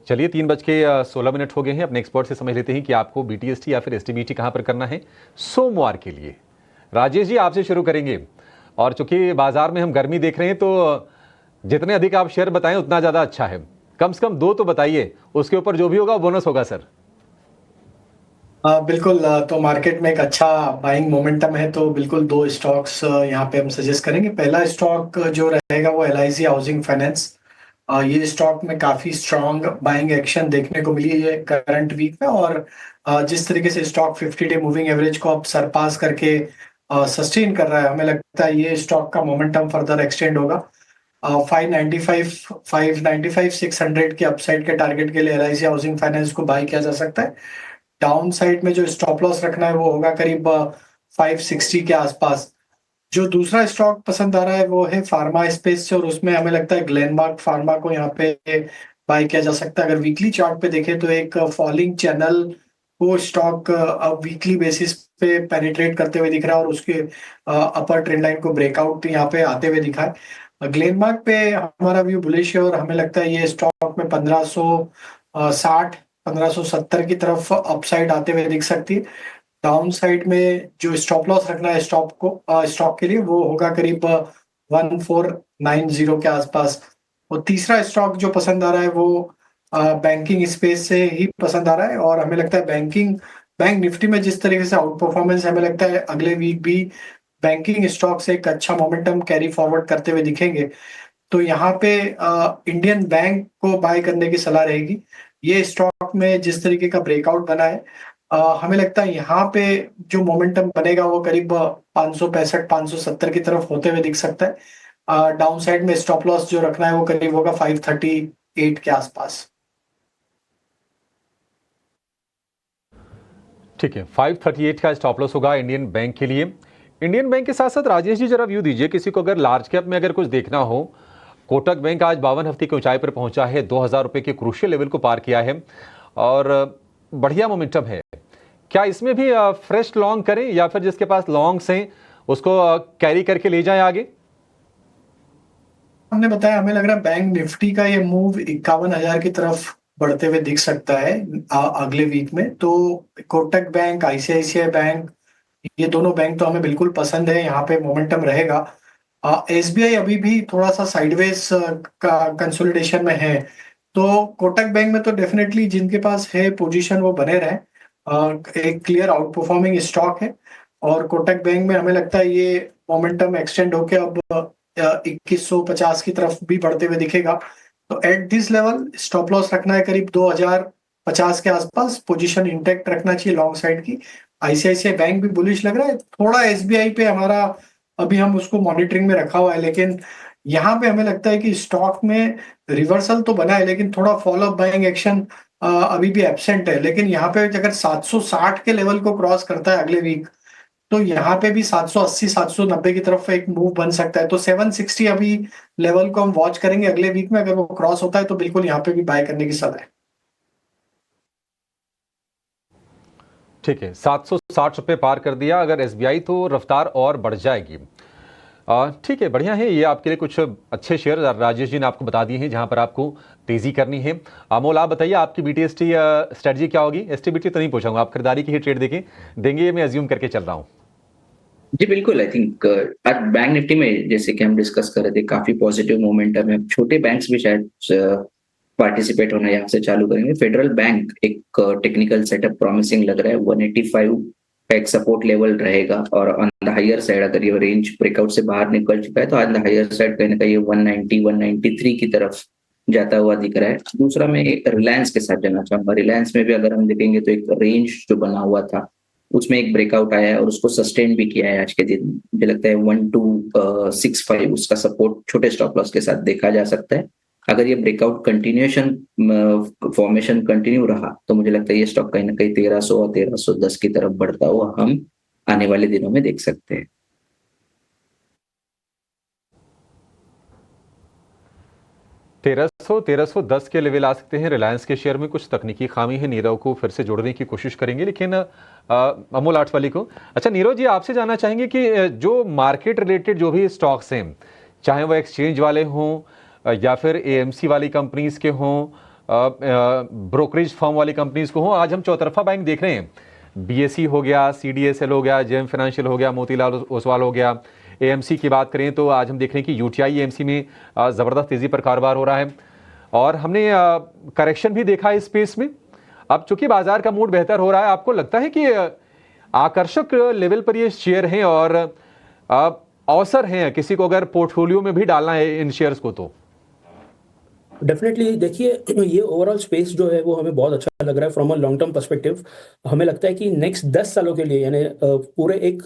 चलिए 3:16 हो गए हैं। अपने एक्सपर्ट से समझ लेते हैं कि आपको BTST या फिर STBT कहां पर करना है सोमवार के लिए। राजेश जी, आपसे शुरू करेंगे। और चूंकि बाजार में हम गर्मी देख रहे हैं तो जितने अधिक आप शेयर बताएं उतना ज़्यादा अच्छा है। कम से कम 2 तो बताइए, उसके ऊपर जो भी होगा बोनस होगा सर। बिल्कुल। तो मार्केट में एक अच्छा बाइंग मोमेंटम है, तो बिल्कुल 2 स्टॉक्स यहाँ पे हम सजेस्ट करेंगे। पहला स्टॉक जो रहेगा वो LIC हाउसिंग फाइनेंस। ये स्टॉक में काफी स्ट्रांग बाइंग एक्शन देखने को मिली है करंट वीक में, और जिस तरीके से स्टॉक 50 डे मूविंग एवरेज को अब सरपास करके सस्टेन कर रहा है, हमें लगता है ये स्टॉक का मोमेंटम फर्दर एक्सटेंड होगा। 595 600 के अपसाइड के टारगेट के लिए LIC हाउसिंग फाइनेंस को बाय किया जा सकता है। डाउन साइड में जो स्टॉप लॉस रखना है वो होगा करीब 560 के आसपास। जो दूसरा स्टॉक पसंद आ रहा है वो है फार्मा स्पेस से, और उसमें हमें लगता है ग्लेनमार्क फार्मा को यहाँ पे बाय किया जा सकता है। अगर वीकली चार्ट पे देखें तो एक फॉलिंग चैनल वो स्टॉक अब वीकली बेसिस पे पेनिट्रेट करते हुए दिख रहा है, और उसके अपर ट्रेंड लाइन को ब्रेकआउट यहाँ पे आते हुए दिखा है। ग्लेनमार्क पे हमारा व्यू बुलिश है, और हमें लगता है ये स्टॉक में 1560 1570 की तरफ अपसाइड आते हुए दिख सकती है। डाउन साइड में जो स्टॉप लॉस रखना है स्टॉक के लिए वो होगा करीब 1490 के आसपास। और तीसरा स्टॉक जो पसंद आ रहा है वो बैंकिंग स्पेस से ही पसंद आ रहा है, और हमें लगता है बैंक निफ्टी में जिस तरीके से आउट परफॉर्मेंस हमें लगता है अगले वीक भी बैंकिंग स्टॉक से एक अच्छा मोमेंटम कैरी फॉरवर्ड करते हुए दिखेंगे। तो यहाँ पे इंडियन बैंक को बाय करने की सलाह रहेगी। ये स्टॉक में जिस तरीके का ब्रेकआउट बना है, हमें लगता है यहाँ पे जो मोमेंटम बनेगा वो करीब 565 570 की तरफ होते हुए दिख सकता है। डाउन साइड में स्टॉप लॉस जो रखना है वो करीब होगा 538 के आसपास। ठीक है, 538 का स्टॉप लॉस होगा इंडियन बैंक के लिए। इंडियन बैंक के साथ साथ राजेश जी जरा व्यू दीजिए, किसी को अगर लार्ज कैप में अगर कुछ देखना हो, कोटक बैंक आज 52 हफ्ते की ऊंचाई पर पहुंचा है, 2000 रुपए के क्रूशियल लेवल को पार किया है और बढ़िया मोमेंटम है। क्या इसमें भी फ्रेश लॉन्ग करें या फिर जिसके पास लॉन्ग्स हैं उसको कैरी करके ले जाएं आगे? हमने बताया हमें लग रहा है बैंक निफ्टी का ये मूव 51,000 की तरफ बढ़ते हुए दिख सकता है अगले वीक में। तो कोटक बैंक, ICICI बैंक, ये दोनों बैंक तो हमें बिल्कुल पसंद है, यहाँ पे मोमेंटम रहेगा। SBI अभी भी थोड़ा सा साइडवेज का कंसोलिडेशन में है, तो कोटक बैंक में तो डेफिनेटली जिनके पास है पोजीशन वो बने रहे। एक क्लियर आउट परफॉर्मिंग स्टॉक है, और कोटक बैंक में हमें लगता है ये मोमेंटम एक्सटेंड होकर अब 2150 की तरफ भी बढ़ते हुए दिखेगा। तो at this level stop loss रखना है करीब 2050 के आसपास, पोजीशन इंटैक्ट रखना चाहिए लॉन्ग साइड की। ICICI बैंक भी बुलिश लग रहा है, थोड़ा SBI पे हमारा अभी हम उसको मॉनिटरिंग में रखा हुआ है, लेकिन यहाँ पे हमें लगता है कि स्टॉक में रिवर्सल तो बना है लेकिन थोड़ा फॉलो अप बाइंग एक्शन अभी भी एब्सेंट है। लेकिन यहाँ पे अगर 760 के लेवल को क्रॉस करता है अगले वीक, तो यहाँ पे भी 780 790 की तरफ एक मूव बन सकता है। तो 760 अभी लेवल को हम वॉच करेंगे अगले वीक में, अगर वो क्रॉस होता है तो बिल्कुल यहाँ पे भी बाय करने की सलाह है। ठीक है, 760 रुपए पार कर दिया अगर SBI, तो रफ्तार और बढ़ जाएगी। ठीक है, बढ़िया है। ये आपके लिए कुछ अच्छे शेयर राजेश जी ने आपको बता दिए हैं जहां पर आपको तेजी करनी है। अमोल, आप बताइए आपकी BTST स्ट्रेटजी क्या होगी? STBT तो नहीं पूछूंगा, आप खरीदारी की ही ट्रेड देंगे, ये मैं अज्यूम करके चल रहा हूँ। जी बिल्कुल, आई थिंक आज बैंक निफ्टी में जैसे कि हम डिस्कस कर रहे थे काफी पॉजिटिव मोमेंटम है। छोटे बैंक्स भी शायद पार्टिसिपेट होना यहाँ से चालू करेंगे। फेडरल बैंक एक टेक्निकल सेटअप प्रॉमिसिंग लग रहा है, 185 का एक सपोर्ट लेवल रहेगा, और ऑन द हायर साइड अगर ये रेंज ब्रेकआउट से बाहर निकल चुका है तो ऑन द हायर साइड कहीं ना कहीं 190 193 की तरफ जाता हुआ दिख रहा है। दूसरा मैं रिलायंस के साथ जाना चाहूंगा। रिलायंस में भी अगर हम देखेंगे तो एक रेंज जो बना हुआ था उसमें एक ब्रेकआउट आया है और उसको सस्टेन भी किया है आज के दिन। मुझे लगता है 1265 उसका सपोर्ट छोटे स्टॉप लॉस के साथ देखा जा सकता है। अगर ये ब्रेकआउट कंटिन्यूएशन फॉर्मेशन कंटिन्यू रहा तो मुझे लगता है ये स्टॉक कहीं ना कहीं 1300 और 1310 की तरफ बढ़ता हुआ हम आने वाले दिनों में देख सकते हैं। 1310 के लेवल आ सकते हैं रिलायंस के शेयर में। कुछ तकनीकी खामी है, नीरव को फिर से जोड़ने की कोशिश करेंगे, लेकिन अमोल आठवाली को। अच्छा नीरव जी, आपसे जानना चाहेंगे कि जो मार्केट रिलेटेड जो भी स्टॉक्स हैं, चाहे वो एक्सचेंज वाले हों या फिर AMC वाली कंपनीज के हों, ब्रोकरेज फर्म वाली कंपनीज को हों, आज हम चौतरफा बैंक देख रहे हैं। BSE हो गया, CDSL हो गया, JM फाइनेंशियल हो गया, मोतीलाल ओसवाल हो गया, एएमसी की बात करें तो आज हम देख रहे हैं कि यूटीआई एएमसी में ज़बरदस्त तेज़ी पर कारोबार हो रहा है और हमने करेक्शन भी देखा है इस स्पेस में। अब चूंकि बाजार का मूड बेहतर हो रहा है, आपको लगता है कि आकर्षक लेवल पर ये शेयर हैं और अवसर हैं किसी को अगर पोर्टफोलियो में भी डालना है इन शेयर्स को? तो डेफिनेटली देखिए, ये ओवरऑल स्पेस जो है वो हमें बहुत अच्छा लग रहा है from a long term perspective. हमें लगता है कि नेक्स्ट 10 सालों के लिए, यानी पूरे एक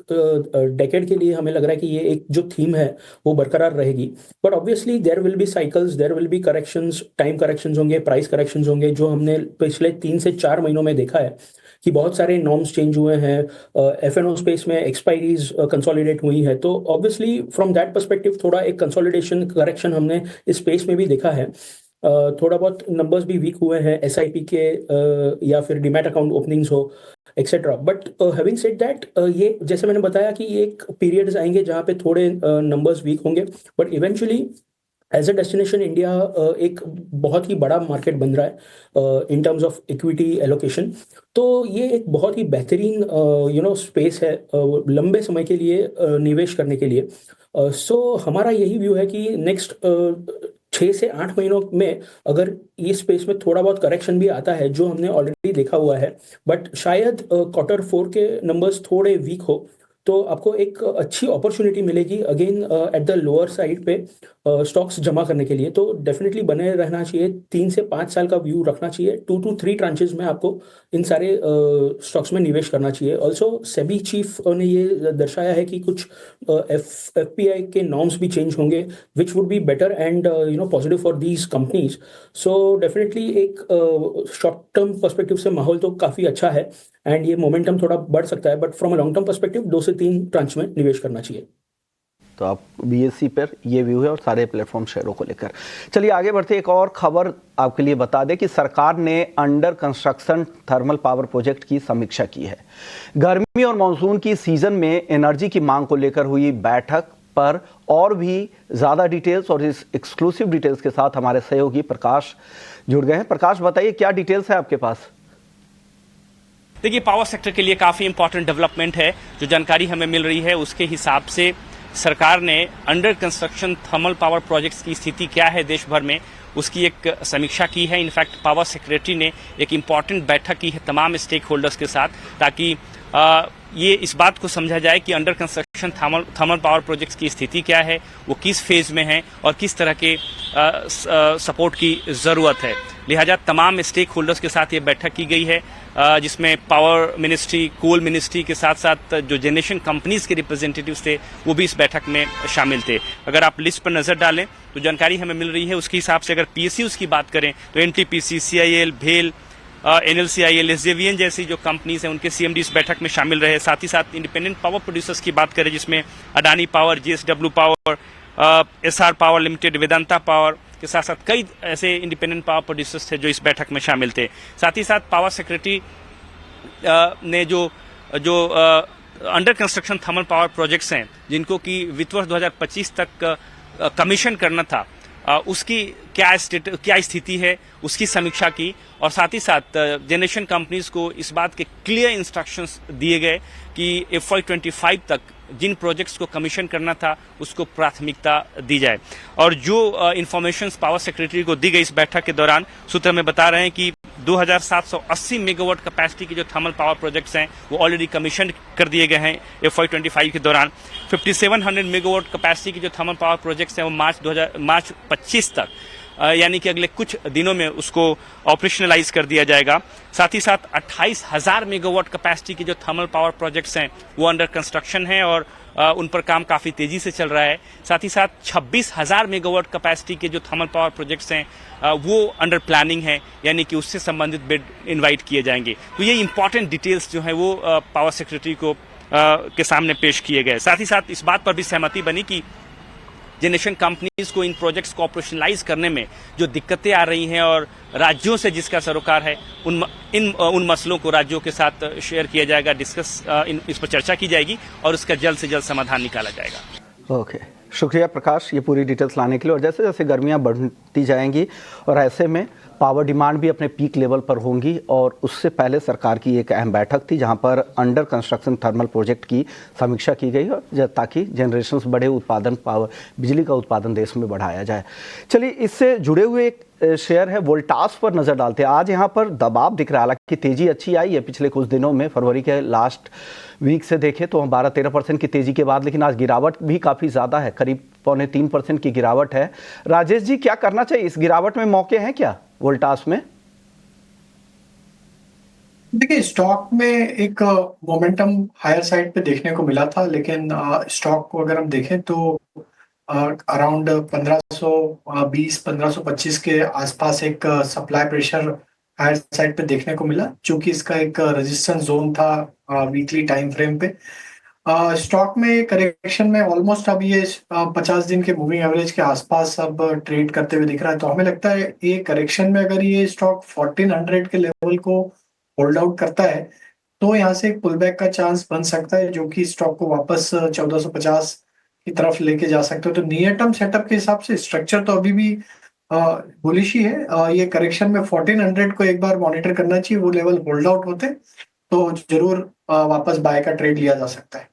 डेकेड के लिए हमें लग रहा है कि ये एक जो थीम है वो बरकरार रहेगी। But obviously there will be cycles, there will be corrections, time corrections होंगे, प्राइस करेक्शंस होंगे, जो हमने पिछले 3 से 4 महीनों में देखा है कि बहुत सारे नॉर्म्स चेंज हुए हैं, एफएनओ स्पेस में एक्सपायरीज कंसोलिडेट हुई है। तो ऑब्वियसली फ्रॉम दैट पर्सपेक्टिव थोड़ा एक कंसोलिडेशन करेक्शन हमने इस स्पेस में भी देखा है। थोड़ा बहुत नंबर्स भी वीक हुए हैं एसआईपी के, या फिर डीमैट अकाउंट ओपनिंग्स हो etcetera. But having said that, ये जैसे मैंने बताया कि ये एक पीरियड्स आएंगे जहाँ पे थोड़े नंबर्स वीक होंगे, but eventually as a destination India एक बहुत ही बड़ा मार्केट बन रहा है in terms of equity allocation. तो ये एक बहुत ही बेहतरीन स्पेस है लंबे समय के लिए निवेश करने के लिए। सो हमारा यही व्यू है कि नेक्स्ट 6 से 8 महीनों में अगर इस स्पेस में थोड़ा बहुत करेक्शन भी आता है, जो हमने ऑलरेडी देखा हुआ है, बट शायद Q4 के नंबर्स थोड़े वीक हो, तो आपको एक अच्छी अपॉर्चुनिटी मिलेगी again at the lower side पे स्टॉक्स जमा करने के लिए। तो डेफिनेटली बने रहना चाहिए, 3 से 5 साल का व्यू रखना चाहिए। 2 to 3 ट्रांचेस में आपको इन सारे स्टॉक्स में निवेश करना चाहिए। ऑल्सो सेबी चीफ ने ये दर्शाया है कि कुछ एफपीआई के नॉर्म्स भी चेंज होंगे, which would be better and positive for these companies. So definitely एक शॉर्ट टर्म पर्सपेक्टिव से माहौल तो काफ़ी अच्छा है एंड ये मोमेंटम थोड़ा बढ़ सकता है, but from a long term perspective 2 से 3 ट्रांच में निवेश करना चाहिए। तो आप बीएससी पर ये व्यू है और सारे प्लेटफॉर्म शेयरों को लेकर। चलिए आगे बढ़ते, एक और खबर आपके लिए बता दें कि सरकार ने under construction thermal power project की समीक्षा की है। गर्मी और मानसून की सीजन में एनर्जी की मांग को लेकर हुई बैठक पर और भी ज़्यादा डिटेल्स और इस एक्सक्लूसिव डिटेल्स के साथ हमारे सहयोगी प्रकाश जुड़ गए हैं। प्रकाश, बताइए क्या डिटेल्स है आपके पास? देखिए, पावर सेक्टर के लिए काफ़ी इंपॉर्टेंट डेवलपमेंट है। जो जानकारी हमें मिल रही है उसके हिसाब से सरकार ने under construction thermal power projects की स्थिति क्या है देश भर में, उसकी एक समीक्षा की है। इनफैक्ट पावर सेक्रेटरी ने एक इम्पॉर्टेंट बैठक की है तमाम स्टेक होल्डर्स के साथ, ताकि ये इस बात को समझा जाए कि under construction thermal power projects की स्थिति क्या है, वो किस फेज में है और किस तरह के सपोर्ट की ज़रूरत है। लिहाजा तमाम स्टेक होल्डर्स के साथ ये बैठक की गई है, जिसमें पावर मिनिस्ट्री, कोल मिनिस्ट्री के साथ साथ जो जनरेशन कंपनीज के रिप्रेजेंटेटिव्स थे वो भी इस बैठक में शामिल थे। अगर आप लिस्ट पर नजर डालें तो जानकारी हमें मिल रही है उसके हिसाब से अगर पीएसयूज की बात करें तो एनटीपीसी, सीआईएल, भेल, एनएलसीआईएल, एसजेवीएन जैसी जो कंपनीज हैं उनके सीएमडी इस बैठक में शामिल रहे। साथ ही साथ इंडिपेंडेंट पावर प्रोड्यूसर्स की बात करें जिसमें Adani power, JSW power, Essar power limited, Vedanta power के साथ साथ कई ऐसे इंडिपेंडेंट पावर प्रोड्यूसर्स थे जो इस बैठक में शामिल थे। साथ ही साथ पावर सेक्रेटरी ने जो under construction thermal power projects हैं जिनको कि वित्त वर्ष 2025 तक कमीशन करना था, उसकी क्या स्थिति है उसकी समीक्षा की। और साथ ही साथ जनरेशन कंपनीज को इस बात के क्लियर इंस्ट्रक्शंस दिए गए कि FY25 तक जिन प्रोजेक्ट्स को कमीशन करना था उसको प्राथमिकता दी जाए। और जो इंफॉर्मेशन पावर सेक्रेटरी को दी गई इस बैठक के दौरान, सूत्र में बता रहे हैं कि 2780 मेगावाट कैपेसिटी के जो थर्मल पावर प्रोजेक्ट्स हैं वो ऑलरेडी कमीशन कर दिए गए हैं FY25 के दौरान। 5700 मेगावाट कैपेसिटी के जो थर्मल पावर प्रोजेक्ट्स हैं वो मार्च 25 तक यानी कि अगले कुछ दिनों में उसको ऑपरेशनलाइज कर दिया जाएगा। साथ ही साथ 28,000 मेगावाट कैपेसिटी के जो थर्मल पावर प्रोजेक्ट्स हैं वो अंडर कंस्ट्रक्शन हैं और उन पर काम काफ़ी तेज़ी से चल रहा है। साथ ही साथ 26,000 मेगावाट कैपेसिटी के जो थर्मल पावर प्रोजेक्ट्स हैं वो अंडर प्लानिंग है, यानी कि उससे संबंधित बिड इनवाइट किए जाएंगे। तो ये इंपॉर्टेंट डिटेल्स जो हैं वो पावर सेक्रेटरी को के सामने पेश किए गए। साथ ही साथ इस बात पर भी सहमति बनी कि जनरेशन कंपनीज को इन प्रोजेक्ट्स को ऑपरेशनलाइज करने में जो दिक्कतें आ रही हैं और राज्यों से जिसका सरोकार है उन मसलों को राज्यों के साथ शेयर किया जाएगा, इस पर चर्चा की जाएगी और उसका जल्द से जल्द समाधान निकाला जाएगा। ओके, शुक्रिया प्रकाश ये पूरी डिटेल्स लाने के लिए। और जैसे जैसे गर्मियां बढ़ती जाएंगी और ऐसे में पावर डिमांड भी अपने पीक लेवल पर होंगी और उससे पहले सरकार की एक अहम बैठक थी जहां पर अंडर कंस्ट्रक्शन थर्मल प्रोजेक्ट की समीक्षा की गई और ताकि जनरेशन बढ़े, उत्पादन पावर बिजली का उत्पादन देश में बढ़ाया जाए। चलिए इससे जुड़े हुए एक शेयर है वोल्टास पर नजर डालते हैं। आज यहाँ पर दबाव दिख रहा है, हालांकि तेजी अच्छी आई है पिछले कुछ दिनों में, फरवरी के लास्ट वीक से देखें तो 12-13% की तेजी के बाद, लेकिन आज गिरावट भी काफी ज्यादा है, करीब 2.25% की गिरावट है। राजेश जी, क्या करना चाहिए? इस गिरावट में मौके हैं क्या वोल्टास में? देखिए, स्टॉक में एक मोमेंटम हायर साइड पे देखने को मिला था, लेकिन स्टॉक को अगर हम देखें तो अराउंड 1520-1525 के आसपास एक सप्लाई प्रेशर हायर साइड पे देखने को मिला, चूंकि इसका एक रेजिस्टेंस जोन था वीकली टाइम फ्रेम पे। स्टॉक में करेक्शन में ऑलमोस्ट अब ये 50 दिन के मूविंग एवरेज के आसपास अब ट्रेड करते हुए दिख रहा है, तो हमें लगता है ये करेक्शन में अगर ये स्टॉक 1400 के लेवल को होल्ड आउट करता है तो यहाँ से एक पुल बैक का चांस बन सकता है, जो कि स्टॉक को वापस 1450 की तरफ लेके जा सकते हो। तो नियर टर्म सेटअप के हिसाब से स्ट्रक्चर तो अभी भी बुलिश ही है। ये करेक्शन में 1400 को एक बार मॉनिटर करना चाहिए, वो लेवल होल्ड आउट होते तो जरूर वापस बाय का ट्रेड लिया जा सकता है।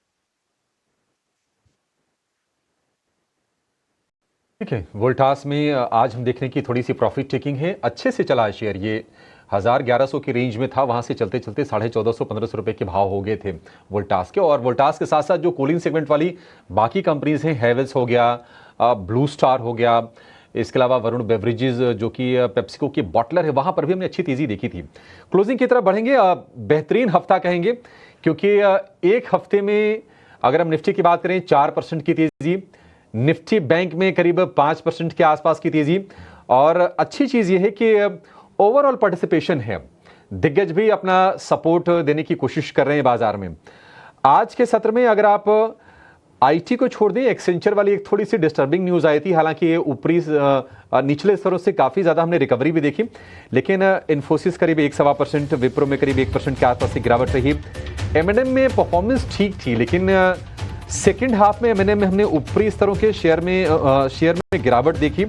ठीक है, वोल्टास में आज हम देखने की थोड़ी सी प्रॉफिट टेकिंग है, अच्छे से चला है शेयर। ये 1100 की रेंज में था, वहां से चलते चलते 1450-1500 रुपए के भाव हो गए थे वोल्टास के। और वोल्टास के साथ साथ जो कूलिंग सेगमेंट वाली बाकी कंपनीज हैं, हेवेल्स हो गया, ब्लू स्टार हो गया, इसके अलावा वरुण बेवरेजेस जो कि पेप्सिको की बॉटलर है, वहां पर भी हमने अच्छी तेजी देखी थी। क्लोजिंग की तरफ बढ़ेंगे, बेहतरीन हफ्ता कहेंगे, क्योंकि एक हफ्ते में अगर हम निफ्टी की बात करें 4% की तेजी, निफ्टी बैंक में करीब 5% के आसपास की तेजी। और अच्छी चीज यह है कि ओवरऑल पार्टिसिपेशन है, दिग्गज भी अपना सपोर्ट देने की कोशिश कर रहे हैं बाजार में। आज के सत्र में अगर आप आईटी को छोड़ दें, एक्सेंचर वाली एक थोड़ी सी डिस्टर्बिंग न्यूज आई थी, हालांकि ये ऊपरी निचले स्तरों से काफी ज्यादा हमने रिकवरी भी देखी, लेकिन इन्फोसिस करीब 1.25%, विप्रो में करीब 1% के आसपास की गिरावट रही। M&M में परफॉर्मेंस ठीक थी, लेकिन सेकेंड हाफ में M&M में हमने ऊपरी स्तरों के शेयर में गिरावट देखी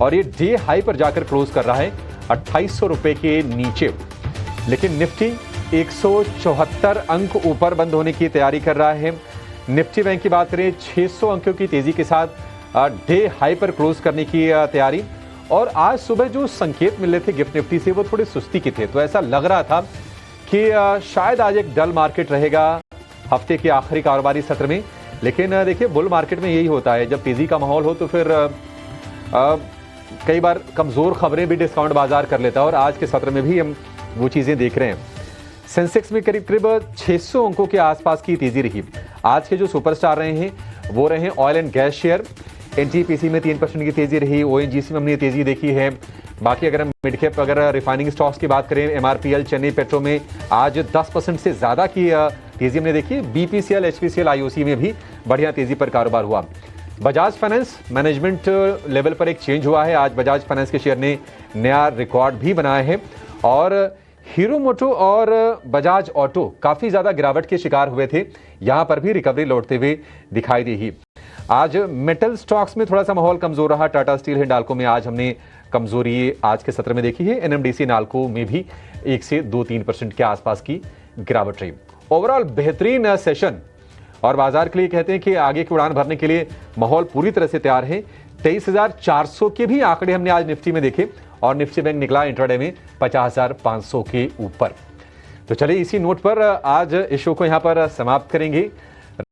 और ये डे हाई पर जाकर क्लोज कर रहा है 2800 रुपए के नीचे। लेकिन निफ्टी 174 अंक ऊपर बंद होने की तैयारी कर रहा है। निफ्टी बैंक की बात करें 600 अंकों की तेजी के साथ डे हाई पर क्लोज करने की तैयारी। और आज सुबह जो संकेत मिल रहे थे गिफ्ट निफ्टी से वो थोड़े सुस्ती के थे, तो ऐसा लग रहा था कि शायद आज एक डल मार्केट रहेगा हफ्ते के आखिरी कारोबारी सत्र में। लेकिन देखिए, बुल मार्केट में यही होता है, जब तेजी का माहौल हो तो फिर कई बार कमजोर खबरें भी डिस्काउंट बाजार कर लेता है, और आज के सत्र में भी हम वो चीजें देख रहे हैं। सेंसेक्स में करीब 600 अंकों के आसपास की तेजी रही। आज के जो सुपरस्टार रहे हैं वो रहे oil and gas share. NTPC में 3% की तेजी रही, ओएनजीसी में हमने तेजी देखी है। बाकी अगर हम मिड कैप अगर रिफाइनिंग स्टॉक्स की बात करें, एमआरपीएल, चेन्नई पेट्रो में आज 10% से ज्यादा की तेजी हमने देखी। बीपीसीएल, एचपीसीएल, आईओसी में भी बढ़िया तेजी पर कारोबार हुआ। बजाज फाइनेंस मैनेजमेंट लेवल पर एक चेंज हुआ है, आज बजाज फाइनेंस के शेयर ने नया रिकॉर्ड भी बनाया है। और हीरो मोटो और बजाज ऑटो काफी ज्यादा गिरावट के शिकार हुए थे, यहां पर भी रिकवरी लौटते हुए दिखाई दी। आज मेटल स्टॉक्स में थोड़ा सा माहौल कमजोर रहा। टाटा स्टील, हिंडाल्को में आज हमने कमजोरी आज के सत्र में देखी है। एनएमडीसी, नाल्को में भी 1 से 2-3% के आसपास की गिरावट रही। ओवरऑल बेहतरीन सेशन, और बाजार के लिए कहते हैं कि आगे की उड़ान भरने के लिए माहौल पूरी तरह से तैयार है। 23,400 के भी आंकड़े हमने आज निफ्टी में देखे और निफ्टी बैंक निकला इंट्राडे में 50,500 के ऊपर। तो चलिए इसी नोट पर आज इस शो को यहाँ पर समाप्त करेंगे।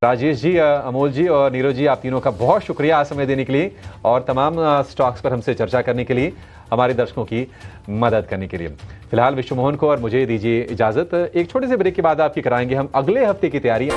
राजेश जी, अमोल जी और नीरज जी, आप तीनों का बहुत शुक्रिया समय देने के लिए और तमाम स्टॉक्स पर हमसे चर्चा करने के लिए, हमारे दर्शकों की मदद करने के लिए। फिलहाल विश्व मोहन को और मुझे दीजिए इजाजत। एक छोटे से ब्रेक के बाद आपकी कराएंगे हम अगले हफ्ते की तैयारी।